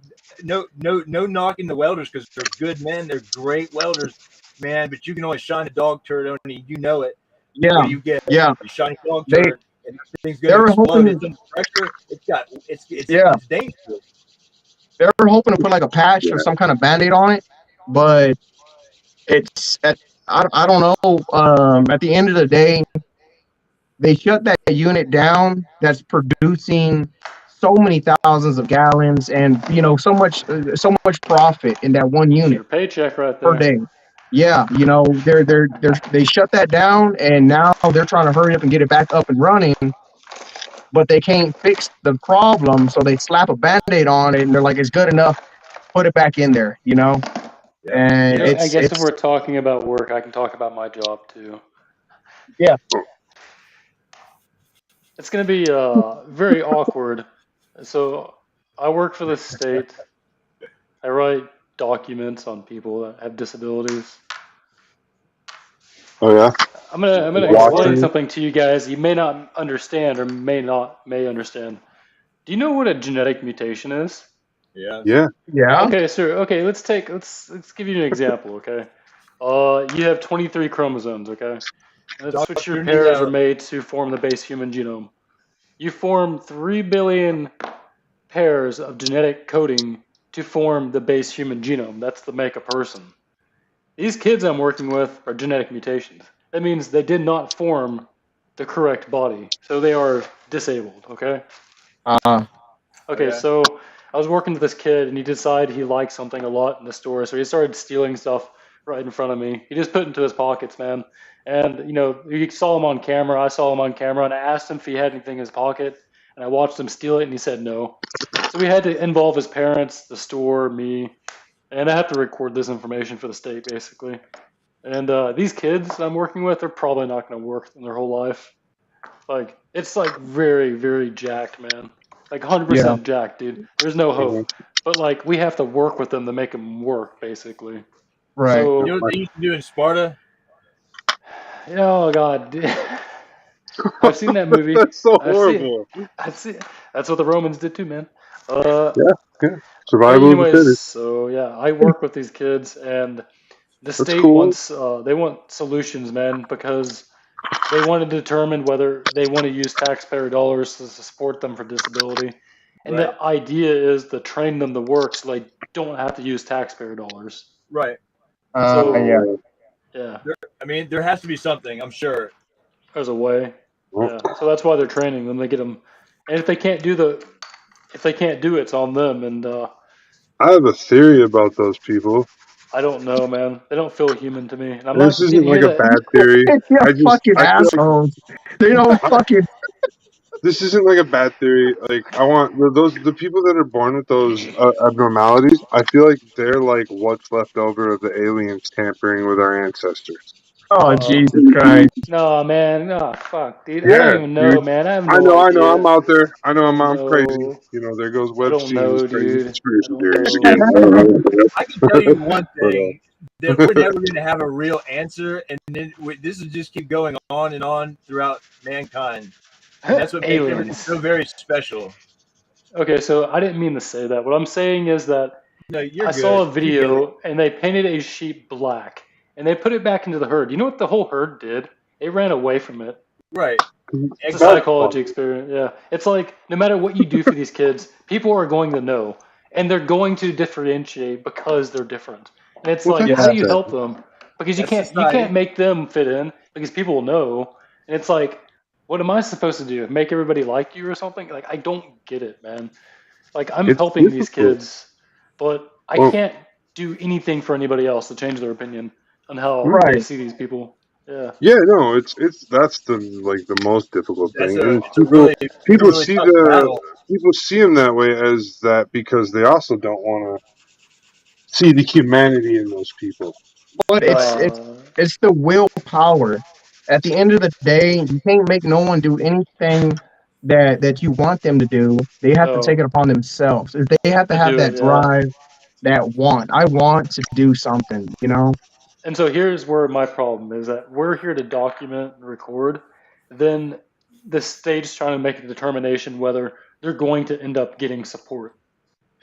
no knocking the welders because they're good men. They're great welders, man. But you can only shine a dog turd on it. You know it. Yeah, What do you get? yeah. You shiny dog They turd, and thing's they gonna were explode. hoping It's under pressure. yeah, It's dangerous. they were hoping to put like a patch or Yeah. some kind of band-aid on it, but it's at I don't know. At the end of the day, they shut that unit down that's producing so many thousands of gallons and so much profit in that one It's unit your paycheck right per there. day. Yeah, they shut that down and now they're trying to hurry up and get it back up and running, but they can't fix the problem, so they slap a band-aid on it and they're like, it's good enough, put it back in there, Yeah. and I guess if it's we're talking about work, I can talk about my job too. yeah. It's going to be very awkward. So I work for the state. I write documents on people that have disabilities. Oh yeah. I'm gonna explain Watching. something to you guys you may not understand or may understand. Do you know what a genetic mutation is? Yeah. Yeah. Yeah. Okay, sir. Okay, let's give you an example. Okay, you have 23 chromosomes. Okay, that's what your Dr. pairs are Neo. made to form the base human genome. You form 3 billion pairs of genetic coding to form the base human genome. That's to make a person. These kids I'm working with are genetic mutations. That means they did not form the correct body, so they are disabled. Okay. Uh, Okay, Okay. so I was working with this kid, and he decided he liked something a lot in the store, so he started stealing stuff right in front of me. He just put it into his pockets, man. And you saw him on camera. I saw him on camera, and I asked him if he had anything in his pocket, and I watched him steal it, and he said no. So we had to involve his parents, the store, me, and I have to record this information for the state, basically. And these kids I'm working with are probably not going to work in their whole life. Like, it's like very, very jacked, man. Like yeah. 100% jacked, dude. There's no Mhm. hope. But like, we have to work with them to make them work, basically. Right. You So, know what they used to do in Sparta? oh god, dude. I've seen that movie. That's so I've seen. horrible. I've seen. That's what the Romans did too, man. Uh, Yeah. Yeah. but Survival of the anyways, fittest. so yeah, I work with these kids, and the That's state cool. wants. They want solutions, man, because they want to determine whether they want to use taxpayer dollars to support them for disability. And Right. the idea is to train them to work so they don't have to use taxpayer dollars. Right. So, Yeah. yeah, I mean, there has to be something. I'm sure. there's a way. Well, Yeah. So that's why they're training them. They get them. And if they can't do it, it's on them. And I have a theory about those people. I don't know, man. They don't feel human to me. And I'm And this not isn't like here a to. bad theory. Yeah, fucking I feel like assholes. They don't fucking. this isn't like a bad theory. Like I want the people that are born with those abnormalities. I feel like they're like what's left over of the aliens tampering with our ancestors. Oh, Uh, Jesus Christ. no, man. No, fuck, dude. I don't Yeah, even know, dude. man. I have I no know. I know. idea. I'm out there. I know. I I'm. don't I'm crazy. know. There goes I don't Webstein's know, crazy dude. I conspiracy don't theories know. again. I can tell you one But, thing that we're never going to have a real answer, and then this will just keep going on and on throughout mankind. And that's what makes everything Aliens. so very special. Okay, so I didn't mean to say that. What I'm saying is that No, you're I good. saw a You get it. video and they painted a sheep black and they put it back into the herd. You know what the whole herd did? It ran away from it. Right. It's a Exactly. psychology experience. Yeah. It's like no matter what you do for these kids, people are going to know and they're going to differentiate because they're different. And it's well, like, that's how do you sad. help them? Because you That's can't society. make them fit in because people will know. And it's like, what am I supposed to do? Make everybody like you or something? Like I don't get it, man. Like I'm It's helping these difficult. kids, but I Well, can't do anything for anybody else to change their opinion on how Right. they see these people. Yeah. yeah, no, it's that's the most difficult That's thing, and it's a really see tough battle. people see them that way as that because they also don't want to see the humanity in those people. But it's the willpower. At the end of the day, you can't make no one do anything that you want them to do. They have to take it upon themselves. They have to have do that it, yeah. drive, that want. I want to do something, you know? And so here's where my problem is that we're here to document and record. Then the state's trying to make a determination whether they're going to end up getting support.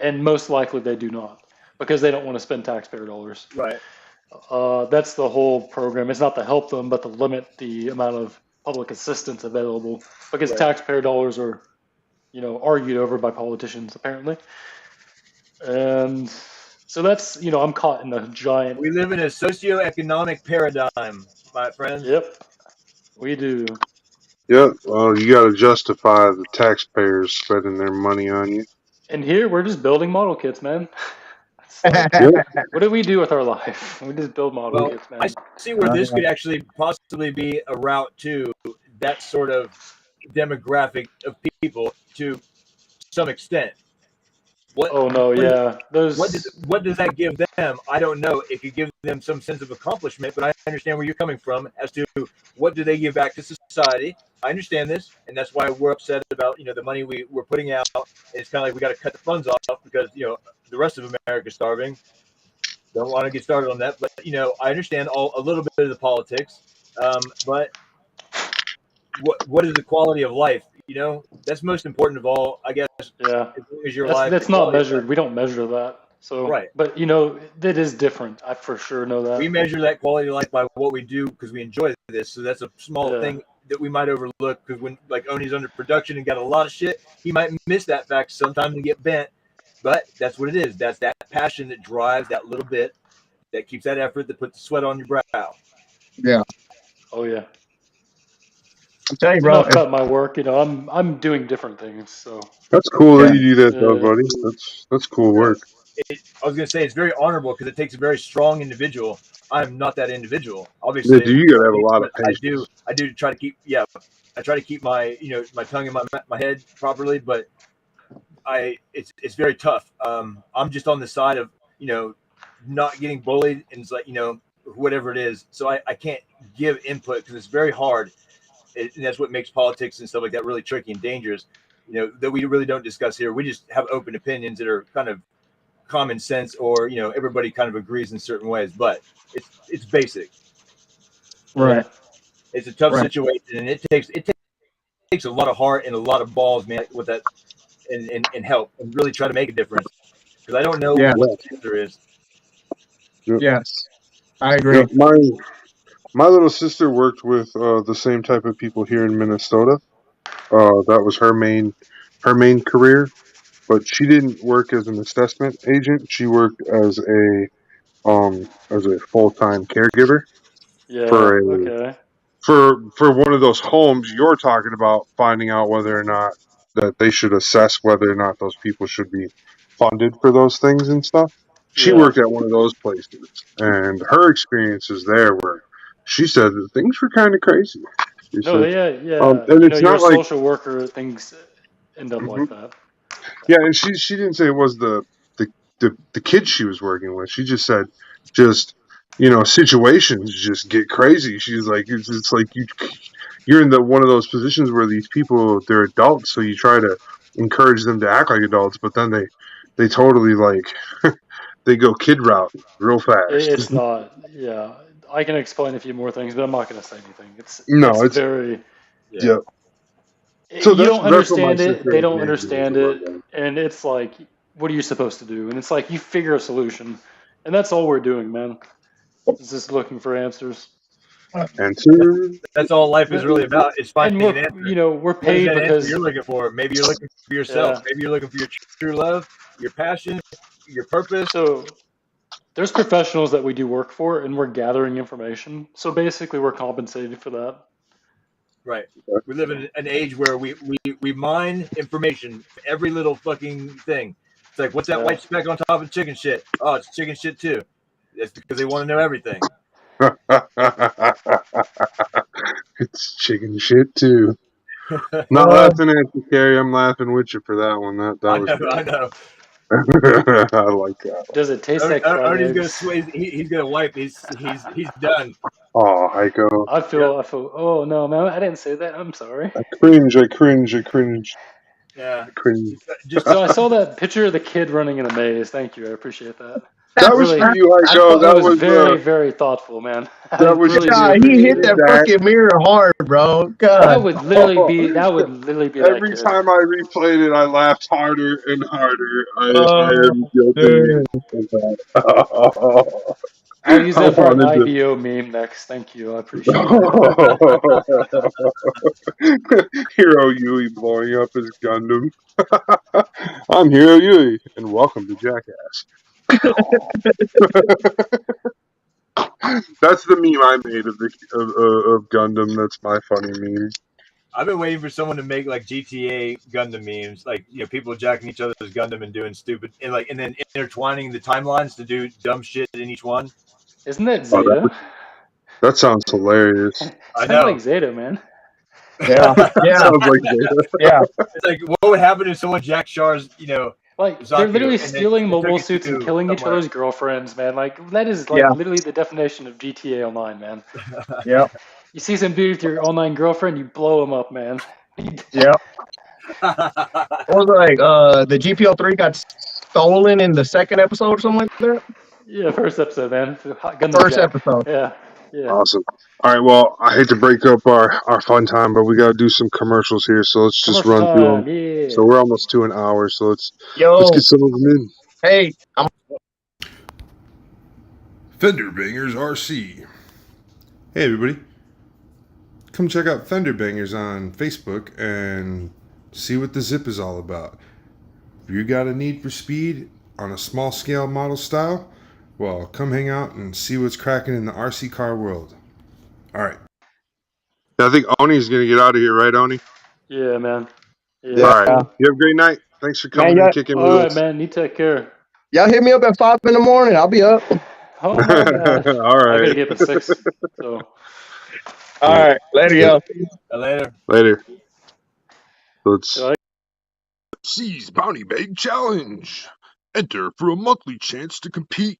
And most likely they do not because they don't want to spend taxpayer dollars. Right. That's the whole program. It's not to help them, but to limit the amount of public assistance available because Right. taxpayer dollars are, argued over by politicians apparently. And so that's, I'm caught in a giant. We live in a socioeconomic paradigm, my friends. Yep, we do. Yep. Well, you got to justify the taxpayers spending their money on you. And here we're just building model kits, man. Like, what do we do with our life? We just build model kits, man. I see where this could actually possibly be a route to that sort of demographic of people to some extent. What does that give them? I don't know. It could give them some sense of accomplishment, but I understand where you're coming from as to what do they give back to society. I understand this, and that's why we're upset about the money we're putting out. It's kind of like we got to cut the funds off because the rest of America's starving. Don't want to get started on that, but I understand a little bit of the politics. But what is the quality of life? That's most important of all, I guess. Yeah, is your life. That's not measured. We don't measure that. So right, but that is different. I for sure know that. We measure that quality of life by what we do because we enjoy this. So that's a small thing that we might overlook because when like Oni's under production and got a lot of shit, he might miss that fact sometimes and get bent. But that's what it is. That's that passion that drives that little bit, that keeps that effort, that puts the sweat on your brow. Yeah. Oh yeah. I'm telling you, bro. Enough about my work. I'm doing different things. So that's cool that you do that, though, buddy. That's cool work. I was gonna say it's very honorable because it takes a very strong individual. I'm not that individual, obviously. Yeah, you gotta have a lot of patience. I do try to keep. Yeah, I try to keep my my tongue in my head properly, but it's very tough. I'm just on the side of not getting bullied, and it's like whatever it is. So I can't give input because it's very hard, and that's what makes politics and stuff like that really tricky and dangerous. That we really don't discuss here. We just have open opinions that are kind of common sense, or everybody kind of agrees in certain ways, but it's basic. Right. It's a tough situation, and it takes a lot of heart and a lot of balls, man, with that, and help and really try to make a difference. Because I don't know what the answer is. Yes, I agree. My little sister worked with the same type of people here in Minnesota. That was her main career, but she didn't work as an assessment agent. She worked as a full-time caregiver for one of those homes you're talking about, finding out whether or not that they should assess whether or not those people should be funded for those things and stuff. She worked at one of those places, and her experiences there were, she said that things were kind of crazy. And it's you're not a like social worker. Things end up like that. Yeah, and she didn't say it was the kids she was working with. She just said, situations just get crazy. She's like, it's like you're in one of those positions where these people, they're adults, so you try to encourage them to act like adults, but then they totally they go kid route real fast. It's not. Yeah, I can explain a few more things, but I'm not going to say anything. It's very. Yeah. So you don't understand it. They don't understand it, and it's like, what are you supposed to do? And it's like you figure a solution, and that's all we're doing, man. It's just looking for answers. Answers. That's all life is really about. It's finding an answer. We're paid because you're looking for. Maybe you're looking for yourself. Yeah. Maybe you're looking for your true love, your passion, your purpose. So there's professionals that we do work for, and we're gathering information. So basically, we're compensated for that. Right. We live in an age where we mine information, every little fucking thing. It's like, what's that white speck on top of chicken shit? Oh, it's chicken shit too. That's because they want to know everything. It's chicken shit too. Not laughing at you, Carrie. I'm laughing with you for that one. That was. I know. I like that. Does it taste like fried Ernie's gonna eggs? sway. He's gonna wipe. He's done. Oh, Hiko. I feel. Oh no, man! I didn't say that. I'm sorry. I cringe. Yeah. So I saw that picture of the kid running in a maze. Thank you. I appreciate that. That was Really, for you, I Hiko. thought That was was very, very thoughtful, man. I that was really do God, he appreciate hit it. that Zach. fucking mirror hard, bro. That God. would literally be. That would literally be that Every kid. time I replayed it, I laughed harder and harder. I Oh, am guilty of that. I'll use I that for an wanted to. IBO meme next. Thank you. I appreciate it. Hero Yui blowing up his Gundam. I'm Hero Yui, and welcome to Jackass. That's the meme I made of Gundam. That's my funny meme. I've been waiting for someone to make like GTA Gundam memes, like people jacking each other's Gundam and doing stupid, and then intertwining the timelines to do dumb shit in each one. Isn't that Zeta? That sounds hilarious. I Sounds know. like Zeta, man. yeah, yeah, Sounds like Zeta. yeah. It's like, what would happen if someone jacked Char's, Like Zaku, they're literally and stealing they mobile took it suits and to killing each somewhere. other's girlfriends, man. Like that is like Yeah. literally the definition of GTA Online, man. Yep. You see some dude with your online girlfriend, you blow him up, man. Yep. What was it like? The GPO3 got stolen in the second episode or something like that. Yeah, first episode, man. Gundam First Jack. episode. Yeah, yeah. Awesome. All right. Well, I hate to break up our fun time, but we got to do some commercials here. So let's just Commercial run through time, them. yeah. So we're almost to an hour. So let's Yo, get some of them in. hey, I'm Fender Bangers RC. Hey everybody, come check out Fender Bangers on Facebook and see what the zip is all about. If you got a need for speed on a small scale model style, well, come hang out and see what's cracking in the RC car world. Alright. I think Oni's going to get out of here, right, Oni? Yeah, man. Yeah. All right. You have a great night. Thanks for coming Man, and kicking with All right, us. man. You take care. y'all hit me up at 5 in the morning. I'll be up. Oh my god. All I gotta right. get up at 6. So All right, later, yo. Later. Later. Let's. So C's Bounty Bag Challenge. Enter for a monthly chance to compete.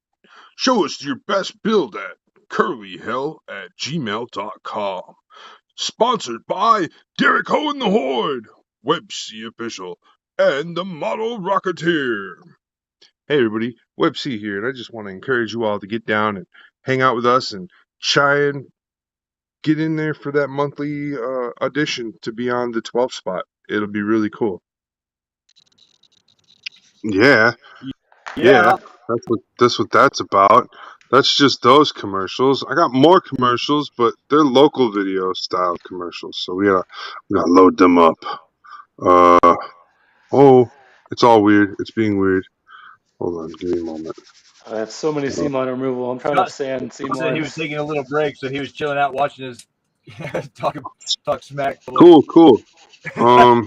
Show us your best build at curlyhell@gmail.com. Sponsored by Derek Ho and the Horde, WebC Official, and the Model Rocketeer. Hey everybody, WebC here, and I just want to encourage you all to get down and hang out with us and try and get in there for that monthly audition to be on the 12 spot. It'll be really cool. Yeah. That's what that's about. That's just those commercials. I got more commercials, but they're local video style commercials, so we gotta load them up. It's all weird. It's being weird. Hold on, give me a moment. I have so many seam line removal. I'm trying to sand seam Said he was lines. taking a little break, so he was chilling out watching his talk smack. Cool. We're We're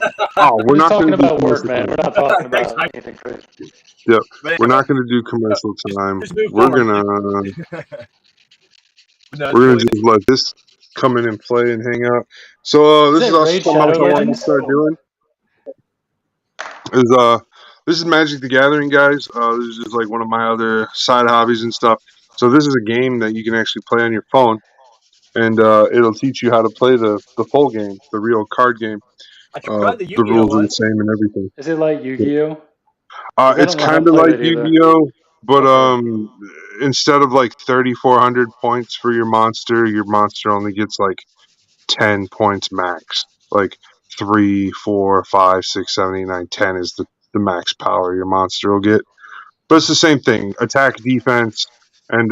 not talking gonna do about work, commercial man. We're time. not talking about anything crazy. Yep. But We're not gonna do commercial time. just move We're forward. gonna No, we're gonna just let this come in and play and hang out. So Is this it is Raid something else Shadow I wanted to Legends? start doing. This is Magic the Gathering, guys. This is just like one of my other side hobbies and stuff. So this is a game that you can actually play on your phone, and it'll teach you how to play the full game, the real card game. I tried the The Yu-Gi-Oh rules are one. the same and everything. Is it like Yu-Gi-Oh? 'Cause I It's don't know how to kind of play like that either. Yu-Gi-Oh, but Okay. instead of like 3,400 points for your monster only gets like 10 points max. Like 3, 4, 5, 6, 7, 8, 9, 10 is the max power your monster will get. But it's the same thing. Attack, defense, and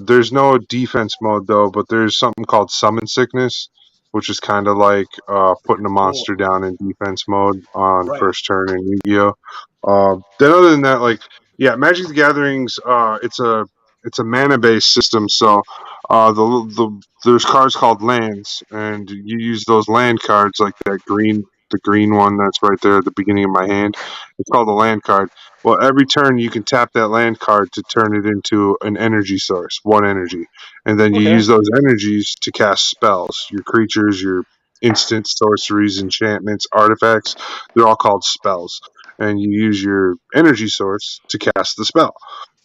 there's no defense mode though, but there's something called Summon Sickness, which is kind of like putting a monster down in defense mode on Right. first turn in Yu-Gi-Oh. Then other than that, like Magic the Gatherings, it's a mana based system, so there's cards called lands, and you use those land cards like the green one that's right there at the beginning of my hand. It's called a land card. Well, every turn you can tap that land card to turn it into an energy source, 1 energy. And then you Okay. use those energies to cast spells. Your creatures, your instant sorceries, enchantments, artifacts, they're all called spells. and you use your energy source to cast the spell.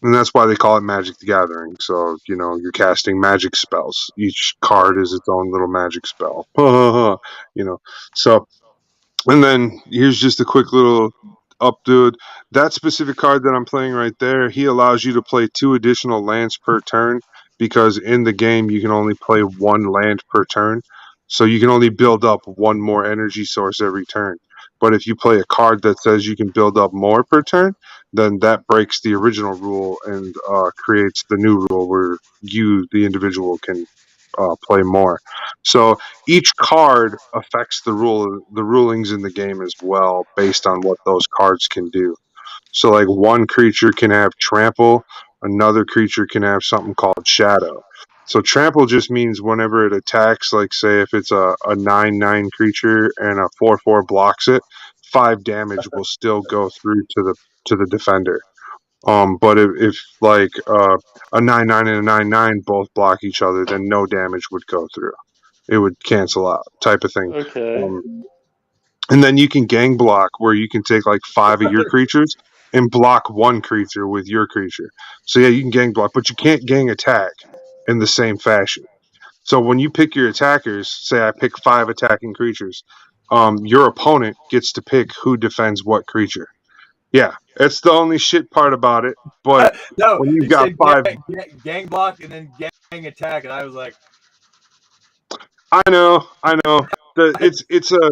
And that's why they call it Magic the Gathering. So, you're casting magic spells. Each card is its own little magic spell. So, and then here's just a quick little updo. That specific card that I'm playing right there, he allows you to play 2 additional lands per turn, because in the game you can only play 1 land per turn. So you can only build up 1 more energy source every turn. But if you play a card that says you can build up more per turn, then that breaks the original rule and creates the new rule where you, the individual, can play more. So each card affects the rulings in the game as well, based on what those cards can do. So like one creature can have trample, another creature can have something called shadow. So trample just means whenever it attacks, like say if it's a 9/9 creature and a 4/4 blocks it, 5 damage will still go through to the defender. But if like a 9/9 and a 9/9 both block each other, then no damage would go through. It would cancel out, type of thing. Okay. And then you can gang block, where you can take like 5 of your creatures and block 1 creature with your creature. So yeah, you can gang block, but you can't gang attack in the same fashion. So when you pick your attackers, say I pick 5 attacking creatures, your opponent gets to pick who defends what creature. Yeah, it's the only shit part about it. But No, when you've you got said 5, gang block and then gang attack, and I was like, I know. It's a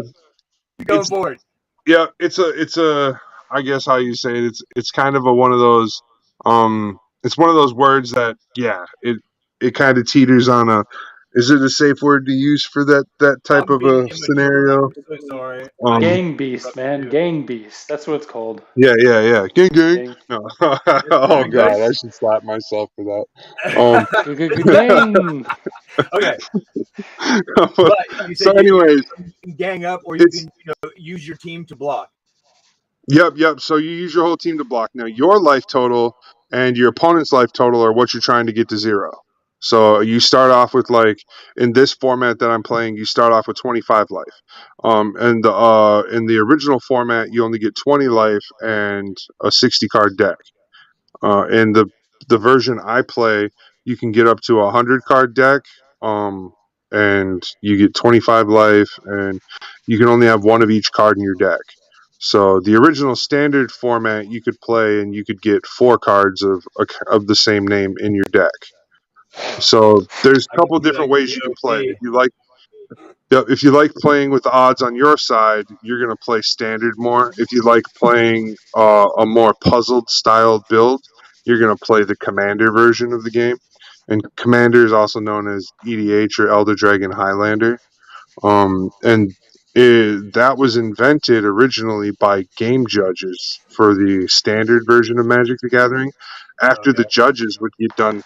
you going it's forward. yeah, it's a I guess how you say it. It's kind of a one of those it's one of those words that it kind of teeters on a, is it a safe word to use for that type I'm of being a immature. scenario? I'm so sorry. Gang beast, man. Gang beast. That's what it's called. Yeah. Gang. Gang. No. Oh god, I should slap myself for that. Gang. Okay, but you So said anyways, you can gang up, or you can use your team to block. Yep. So you use your whole team to block. Now your life total and your opponent's life total are what you're trying to get to 0. So you start off with, like, in this format that I'm playing, you start off with 25 life. And in the original format, you only get 20 life and a 60 card deck. In the version I play, you can get up to a 100 card deck, and you get 25 life, and you can only have 1 of each card in your deck. So the original standard format, you could play and you could get 4 cards of the same name in your deck. So there's a I couple can be different like ways you can play. DOP. If you like playing with the odds on your side, you're going to play standard more. If you like playing a more puzzled style build, you're going to play the commander version of the game. And commander is also known as EDH, or Elder Dragon Highlander. That was invented originally by game judges for the standard version of Magic the Gathering. After the Okay. judges would get done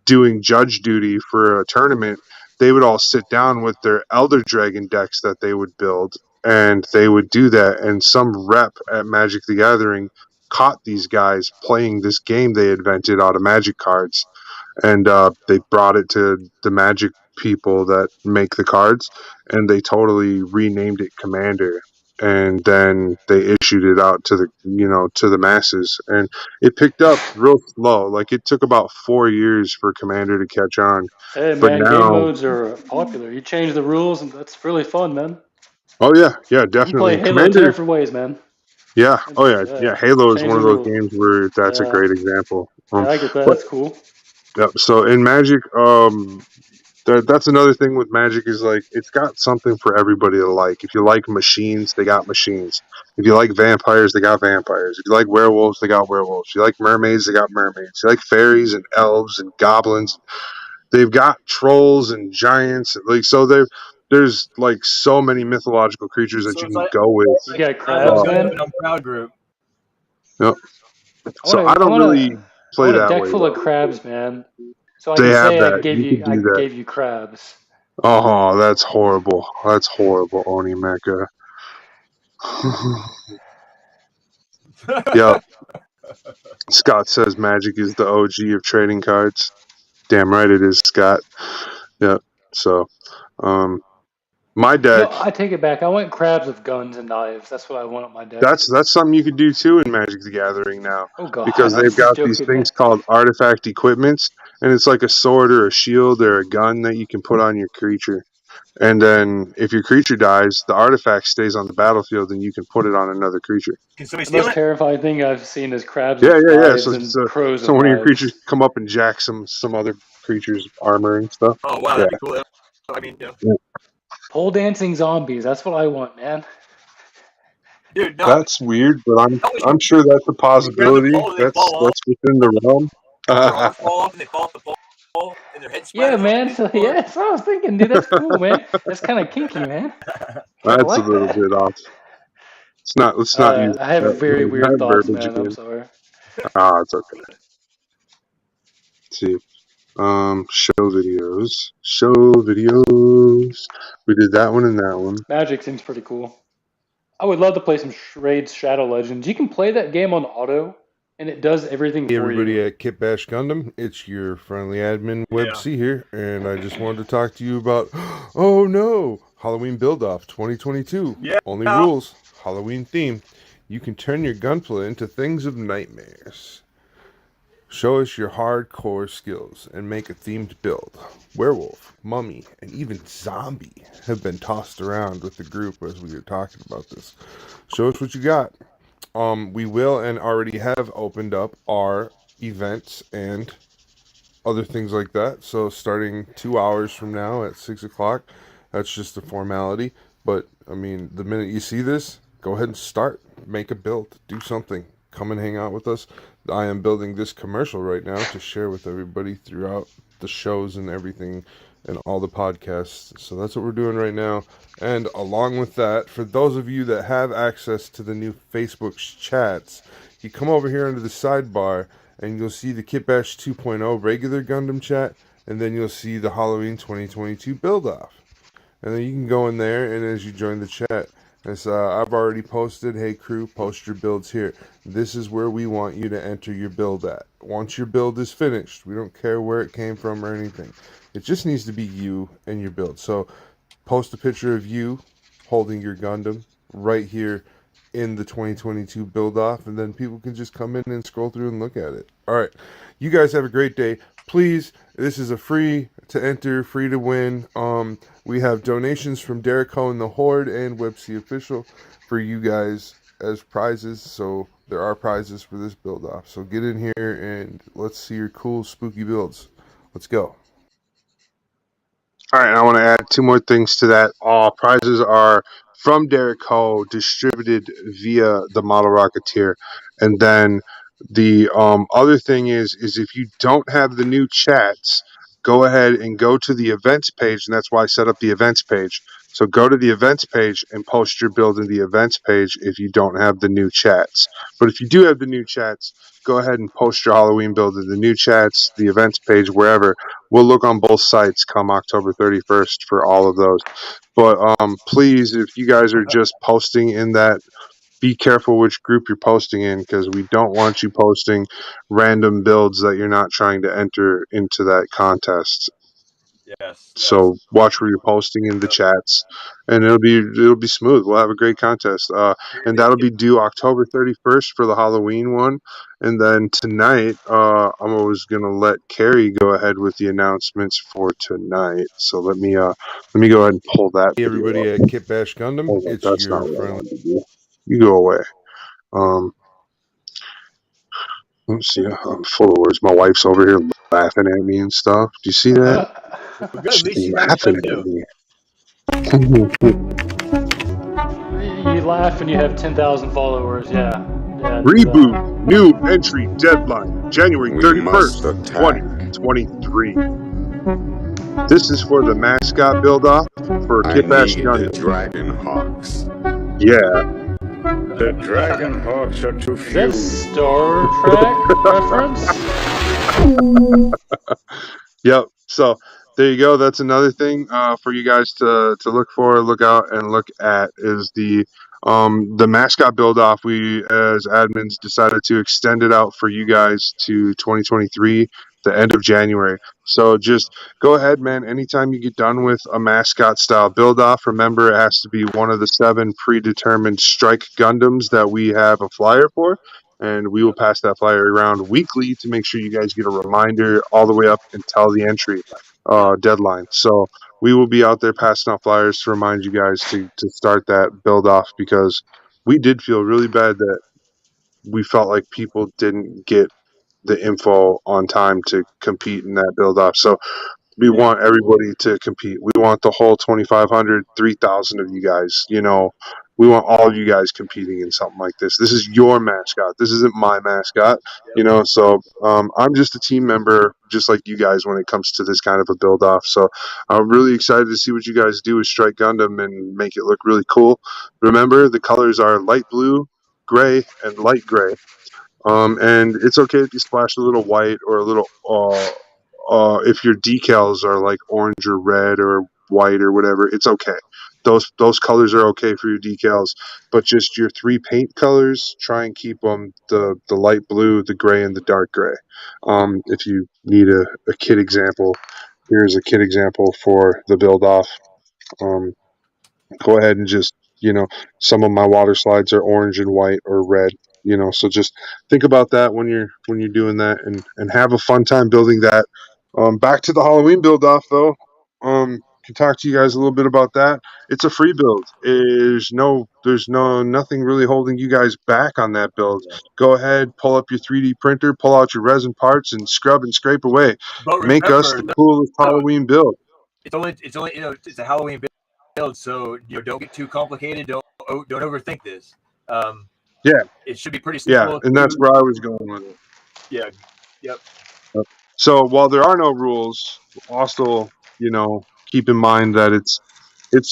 doing judge duty for a tournament, they would all sit down with their Elder Dragon decks that they would build, and they would do that. And some rep at Magic the Gathering caught these guys playing this game they invented out of Magic cards, and they brought it to the Magic people that make the cards, and they totally renamed it Commander, and then they issued it out to the masses, and it picked up real slow. Like, it took about 4 years for Commander to catch on, Hey, but man. Game now, modes are popular. You change the rules, and that's really fun, man. oh yeah, You can play definitely Halo 10 Commander. different ways, man. Yeah, oh yeah, Yeah. Halo is Change one the of those rules. games where that's a Yeah. great example. Yeah, I get that. But That's cool. yeah, so in Magic, that's another thing with Magic, is like, it's got something for everybody to like. If you like machines, they got machines. If you like vampires, they got vampires. If you like werewolves, they got werewolves. If you like mermaids, they got mermaids. If you like fairies and elves and goblins, they've got trolls and giants. Like, so there's like so many mythological creatures that So you it's can like, go with. You got I'm crabs, man. and I'm proud group. Yep. I So want I to. I don't want really to. I play want a that deck way full of though. crabs, man. So I They can have say that. You could I do that. gave you crabs. Oh, that's horrible. That's horrible, OniMecha. Yep. Scott says Magic is the OG of trading cards. Damn right it is, Scott. Yep. So, My deck. No, I take it back. I want crabs with guns and knives. That's what I want on my deck. That's something you could do too in Magic the Gathering now, Oh god, because they've you're got these joking, man. things called artifact equipments, and it's like a sword or a shield or a gun that you can put on your creature. And then if your creature dies, the artifact stays on the battlefield, and you can put it on another creature. Can somebody The steal most it? terrifying thing I've seen is crabs Yeah, with yeah, yeah. knives and crows So with one of your creatures knives. come up and jack some other creature's armor and stuff. Oh wow, Yeah, that'd be cool. I mean, Pole dancing zombies. That's what I want, man. dude, no. that's weird, but I wish I'm sure that's a you grab the possibility. pole and they fall off. Within the realm. Their arms fall off and they fall off the pole and their heads Yeah, splatters on man. the floor. Yeah, that's what I was thinking, dude. That's cool, man. That's kind of kinky, man. I That's a like little that. bit off. Let's not use I have very weird that thoughts, verbiage man. I'm again. sorry. Ah, it's okay. Let's see. Show videos. Show videos. We did that one and that one. Magic seems pretty cool. I would love to play some Raid Shadow Legends. You can play that game on auto, and it does everything Hey for everybody you. at Kitbash Gundam, it's your friendly admin WebC here, and I just wanted to talk to you about, oh no, Halloween Build-Off 2022. Yeah. Only rules, Halloween theme. You can turn your gunpla into things of nightmares. Show us your hardcore skills and make a themed build. Werewolf, mummy, and even zombie have been tossed around with the group as we were talking about this. Show us what you got. We will and already have opened up our events and other things like that. So starting 2 hours from now at 6 o'clock, that's just a formality. But I mean, the minute you see this, go ahead and start. Make a build. Do something. Come and hang out with us. I am building this commercial right now to share with everybody throughout the shows and everything and all the podcasts. So that's what we're doing right now. And along with that, for those of you that have access to the new Facebook chats, you come over here under the sidebar and you'll see the Kitbash 2.0 regular Gundam chat, and then you'll see the Halloween 2022 build-off. And then you can go in there, and as you join the chat, I've already posted, hey crew, post your builds here. This is where we want you to enter your build at. Once your build is finished, we don't care where it came from or anything. It just needs to be you and your build. So post a picture of you holding your Gundam right here in the 2022 build off, and then people can just come in and scroll through and look at it. All right, you guys have a great day. Please, this is a free to enter, free to win. We have donations from Derek Ho and the Horde and WebC Official for you guys as prizes. So there are prizes for this build off. So get in here and let's see your cool spooky builds. Let's go. All right, I want to add two more things to that. All prizes are from Derek Ho, distributed via the Model Rocketeer. And then the other thing is if you don't have the new chats, go ahead and go to the events page, and that's why I set up the events page. So go to the events page and post your build in the events page if you don't have the new chats. But if you do have the new chats, go ahead and post your Halloween build in the new chats, the events page, wherever. We'll look on both sites come October 31st for all of those. But please, if you guys are just posting in that, be careful which group you're posting in, because we don't want you posting random builds that you're not trying to enter into that contest. Yes. So watch where you're posting in the chats, and it'll be smooth. We'll have a great contest, and that'll be due October 31st for the Halloween one. And then tonight, I'm always gonna let Carrie go ahead with the announcements for tonight. So let me go ahead and pull that Hey video everybody up. at Kitbash Gundam, Hold on, it's that's not your what I friendly. wanted to do. You go away. Let's see. I'm full of words. My wife's over here laughing at me and stuff. Do you see that? Well, good. At She's least she's having laughing fun at too. me. You laugh and you have 10,000 followers. Yeah, do that. Reboot. New entry deadline. January We 31st, must attack. 2023. This is for the mascot build-off for I Kitbash need the Gundam. Dragon Hawks. Yeah. The Dragon Hawks are too Is that few. Star Trek reference? Yep. So there you go. That's another thing for you guys to look for, look out, and look at is the mascot build off. We as admins decided to extend it out for you guys to 2023, the end of January. So just go ahead, man. Anytime you get done with a mascot style build off, remember it has to be one of the 7 predetermined strike Gundams that we have a flyer for. And we will pass that flyer around weekly to make sure you guys get a reminder all the way up until the entry deadline. So we will be out there passing out flyers to remind you guys to start that build off, because we did feel really bad that we felt like people didn't get the info on time to compete in that build off. So we want everybody to compete. We want the whole 2,500, 3,000 of you guys. We want all of you guys competing in something like this. This is your mascot. This isn't my mascot. So I'm just a team member, just like you guys, when it comes to this kind of a build off. So I'm really excited to see what you guys do with Strike Gundam and make it look really cool. Remember, the colors are light blue, gray, and light gray. And it's okay if you splash a little white or a little if your decals are like orange or red or white or whatever, it's okay. Those colors are okay for your decals, but just your 3 paint colors, try and keep them the light blue, the gray, and the dark gray. If you need a kit example, here's a kit example for the build off. Go ahead and just, some of my water slides are orange and white or red, so just think about that when you're doing that, and have a fun time building that. Back to the Halloween build off though. Can talk to you guys a little bit about that. It's a free build. There's nothing really holding you guys back on that build. Go ahead, pull up your 3D printer, pull out your resin parts, and scrub and scrape away. But Make us the remember, coolest Halloween build. it's only it's a Halloween build, so don't get too complicated. Don't overthink this. Yeah, it should be pretty simple. Yeah, and that's where I was going with it. Yeah. Yep. So while there are no rules, also, keep in mind that it's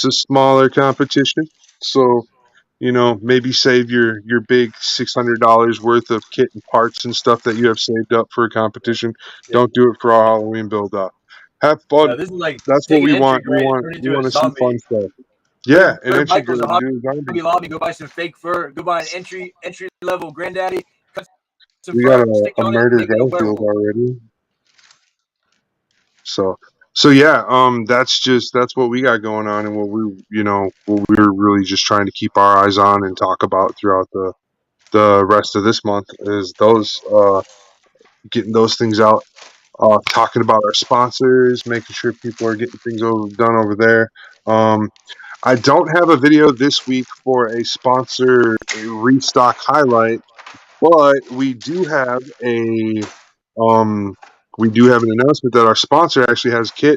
a smaller competition. So, maybe save your big $600 worth of kit and parts and stuff that you have saved up for a competition. Don't do it for our Halloween build up. Have fun. This is like That's what we want. We grade, want to see fun stuff. Yeah, an entry grade. Hobby Lobby, go buy some fake fur. Go buy an entry level granddaddy. Cut some We fur, got stick a on murder it, make it a Garfield werewolf. already. So yeah, that's what we got going on, and what we're really just trying to keep our eyes on and talk about throughout the rest of this month is those getting those things out, talking about our sponsors, making sure people are getting things done over there. I don't have a video this week for a sponsor restock highlight, but we do have an announcement that our sponsor actually has a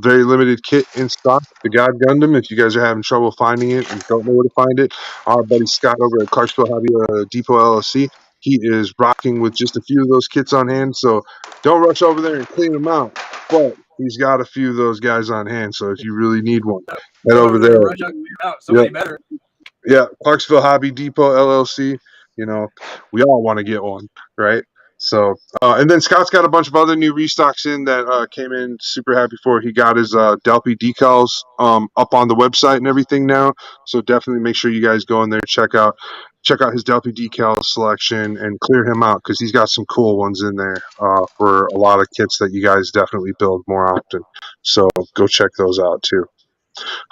very limited kit in stock, the God Gundam. If you guys are having trouble finding it and don't know where to find it, our buddy Scott over at Clarksville Hobby Depot LLC, he is rocking with just a few of those kits on hand. So don't rush over there and clean them out. But he's got a few of those guys on hand. So if you really need one, head over there. Rush out, clean them out. Somebody better. Yeah, Clarksville Hobby Depot LLC. We all want to get one, right? So, and then Scott's got a bunch of other new restocks in that came in. Super happy for. He got his Delphi decals up on the website and everything now. So definitely make sure you guys go in there, check out his Delphi decal selection and clear him out, because he's got some cool ones in there for a lot of kits that you guys definitely build more often. So go check those out too.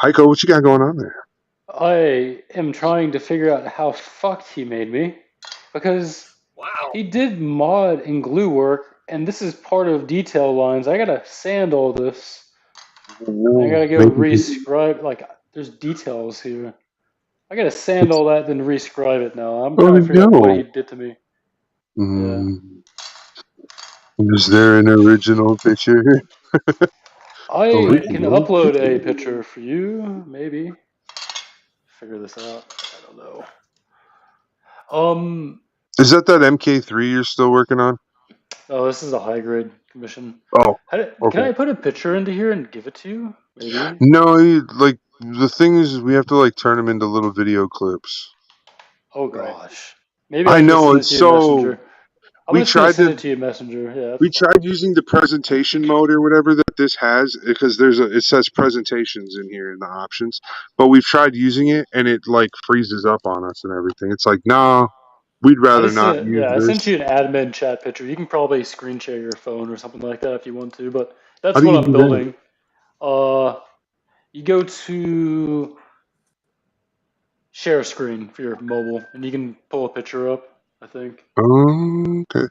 Hiko, what you got going on there? I am trying to figure out how fucked he made me, because he did mod and glue work, and this is part of detail lines. I gotta sand all this. I gotta go rescribe. Like, there's details here. I gotta sand all that, then rescribe it now. I'm trying to figure out what he did to me. Is there an original picture? I can upload a picture for you, maybe. Figure this out. I don't know. Is that MK3 you're still working on? Oh, this is a high grade commission. Oh, okay. Can I put a picture into here and give it to you? Maybe. No, the thing is, we have to turn them into little video clips. Oh gosh. Maybe I can know send it's it to you in so. Messenger. I'm we just gonna tried send to it to you, Messenger. Yeah, we that's fine. tried using the presentation mode or whatever that this has because it says presentations in here in the options, but we've tried using it and it like freezes up on us and everything. It's like, no, we'd I rather just not sent, use yeah, I sent this. you an admin chat picture. You can probably screen share your phone or something like that if you want to, but How that's do what you I'm do that? building. You go to share screen for your mobile, and you can pull a picture up, I think. Okay.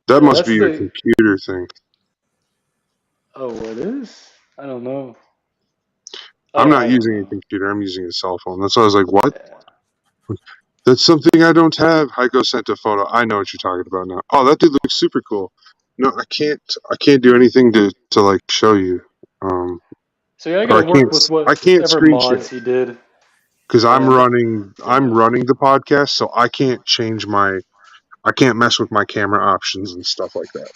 That Yeah, must be that's your the. computer thing. Oh, it is? I don't know. I'm Oh, not I don't using a know. computer. I'm using a cell phone. That's why I was like, what? Yeah. That's something I don't have. Hiko sent a photo. I know what you're talking about now. Oh, that dude looks super cool. No, I can't. I can't do anything to like show you. So yeah, I Or gotta work with I can't whatever screen share mods he did, because and I'm yeah. running the podcast, so I can't change I can't mess with my camera options and stuff like that.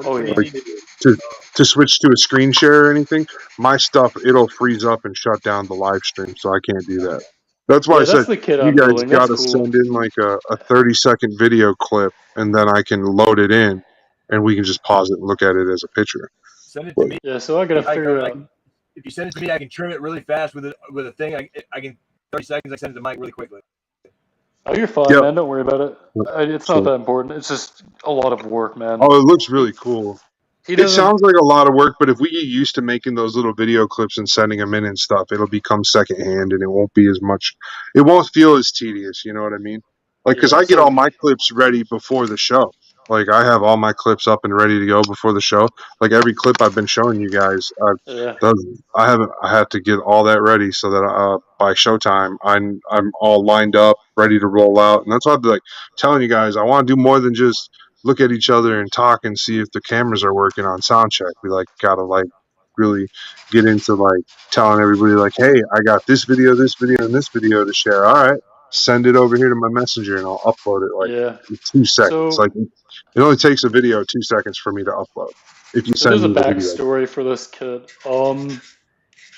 Oh What do you yeah. Like need to do? to to switch to a screen share or anything, my stuff it'll freeze up and shut down the live stream, so I can't do that. That's why I Yeah, said that's the kit you I'm guys building. got That's to cool. send in like a 30-second video clip, and then I can load it in, and we can just pause it and look at it as a picture. Send it to But, me. Yeah, so I gotta I figure out. can, if you send it to me, I can trim it really fast with a thing. I can 30 seconds. I send it to Mike really quickly. Oh, you're fine, yep. man. Don't worry about it. It's not So, that important. It's just a lot of work, man. oh, it looks He really cool. he It doesn't. sounds like a lot of work, but if we get used to making those little video clips and sending them in and stuff, it'll become secondhand and it won't be as much. It won't feel as tedious. You know what I mean? Like, because Yeah. I get all So my clips ready before the show. Like, I have all my clips up and ready to go before the show. Like every clip I've been showing you guys, yeah. I have to get all that ready so that by showtime I'm all lined up, ready to roll out. And that's why I'd be like telling you guys I want to do more than just look at each other and talk and see if the cameras are working on sound check. We like gotta like really get into like telling everybody like, hey, I got this video, and this video to share. All right, send it over here to my messenger and I'll upload it like Yeah. in 2 seconds. So Like it only takes a video 2 seconds for me to upload if you so send there's a me the video. backstory for this kid.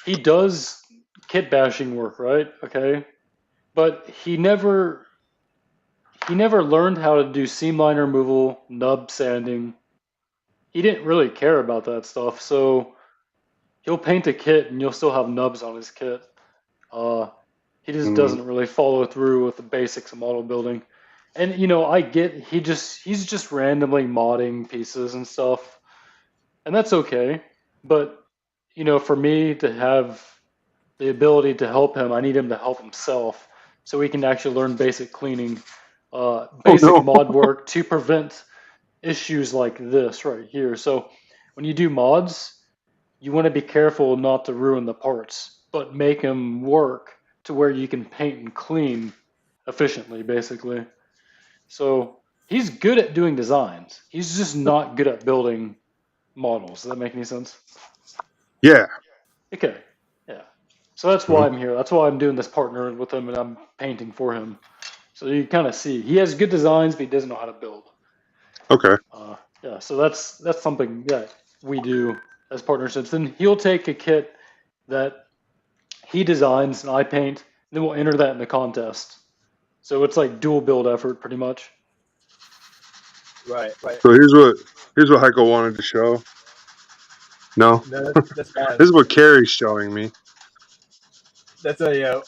He does kit bashing work, right? Okay, but he never learned how to do seam line removal, nub sanding. He didn't really care about that stuff, so he'll paint a kit and you'll still have nubs on his kit. Uh, he just Mm. doesn't really follow through with the basics of model building. And I get he's just randomly modding pieces and stuff, and that's okay. But for me to have the ability to help him, I need him to help himself, so he can actually learn basic cleaning, Oh basic no. mod work to prevent issues like this right here. So when you do mods, you want to be careful not to ruin the parts, but make them work to where you can paint and clean efficiently, basically. So he's good at doing designs. He's just not good at building models. Does that make any sense? Yeah. Okay. Yeah. So that's why I'm here. That's why I'm doing this partner with him and I'm painting for him. So you kind of see he has good designs, but he doesn't know how to build. Okay. Yeah. So that's something that we do as partnerships. Then he'll take a kit that he designs and I paint, and then we'll enter that in the contest. So it's like dual build effort, pretty much. Right. So here's what Heiko wanted to show. No, No, that's fine. this is what Carrie's showing me. That's a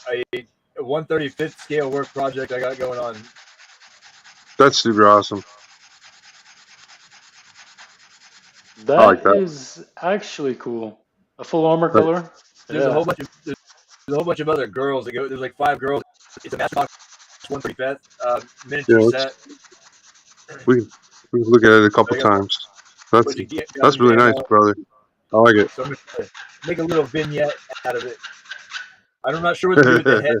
1/35th scale work project I got going on. That's super awesome. That I like that. is actually cool. A full armor That- color. There's Yeah. a whole bunch of other girls that go. There's like 5 girls. It's a Master 1/35th miniature Yeah, set. we can look at it a couple I got times. That's bunch of guns that's really and nice, ammo. brother. I like it. So I'm gonna make a little vignette out of it. I'm not sure what to do with the head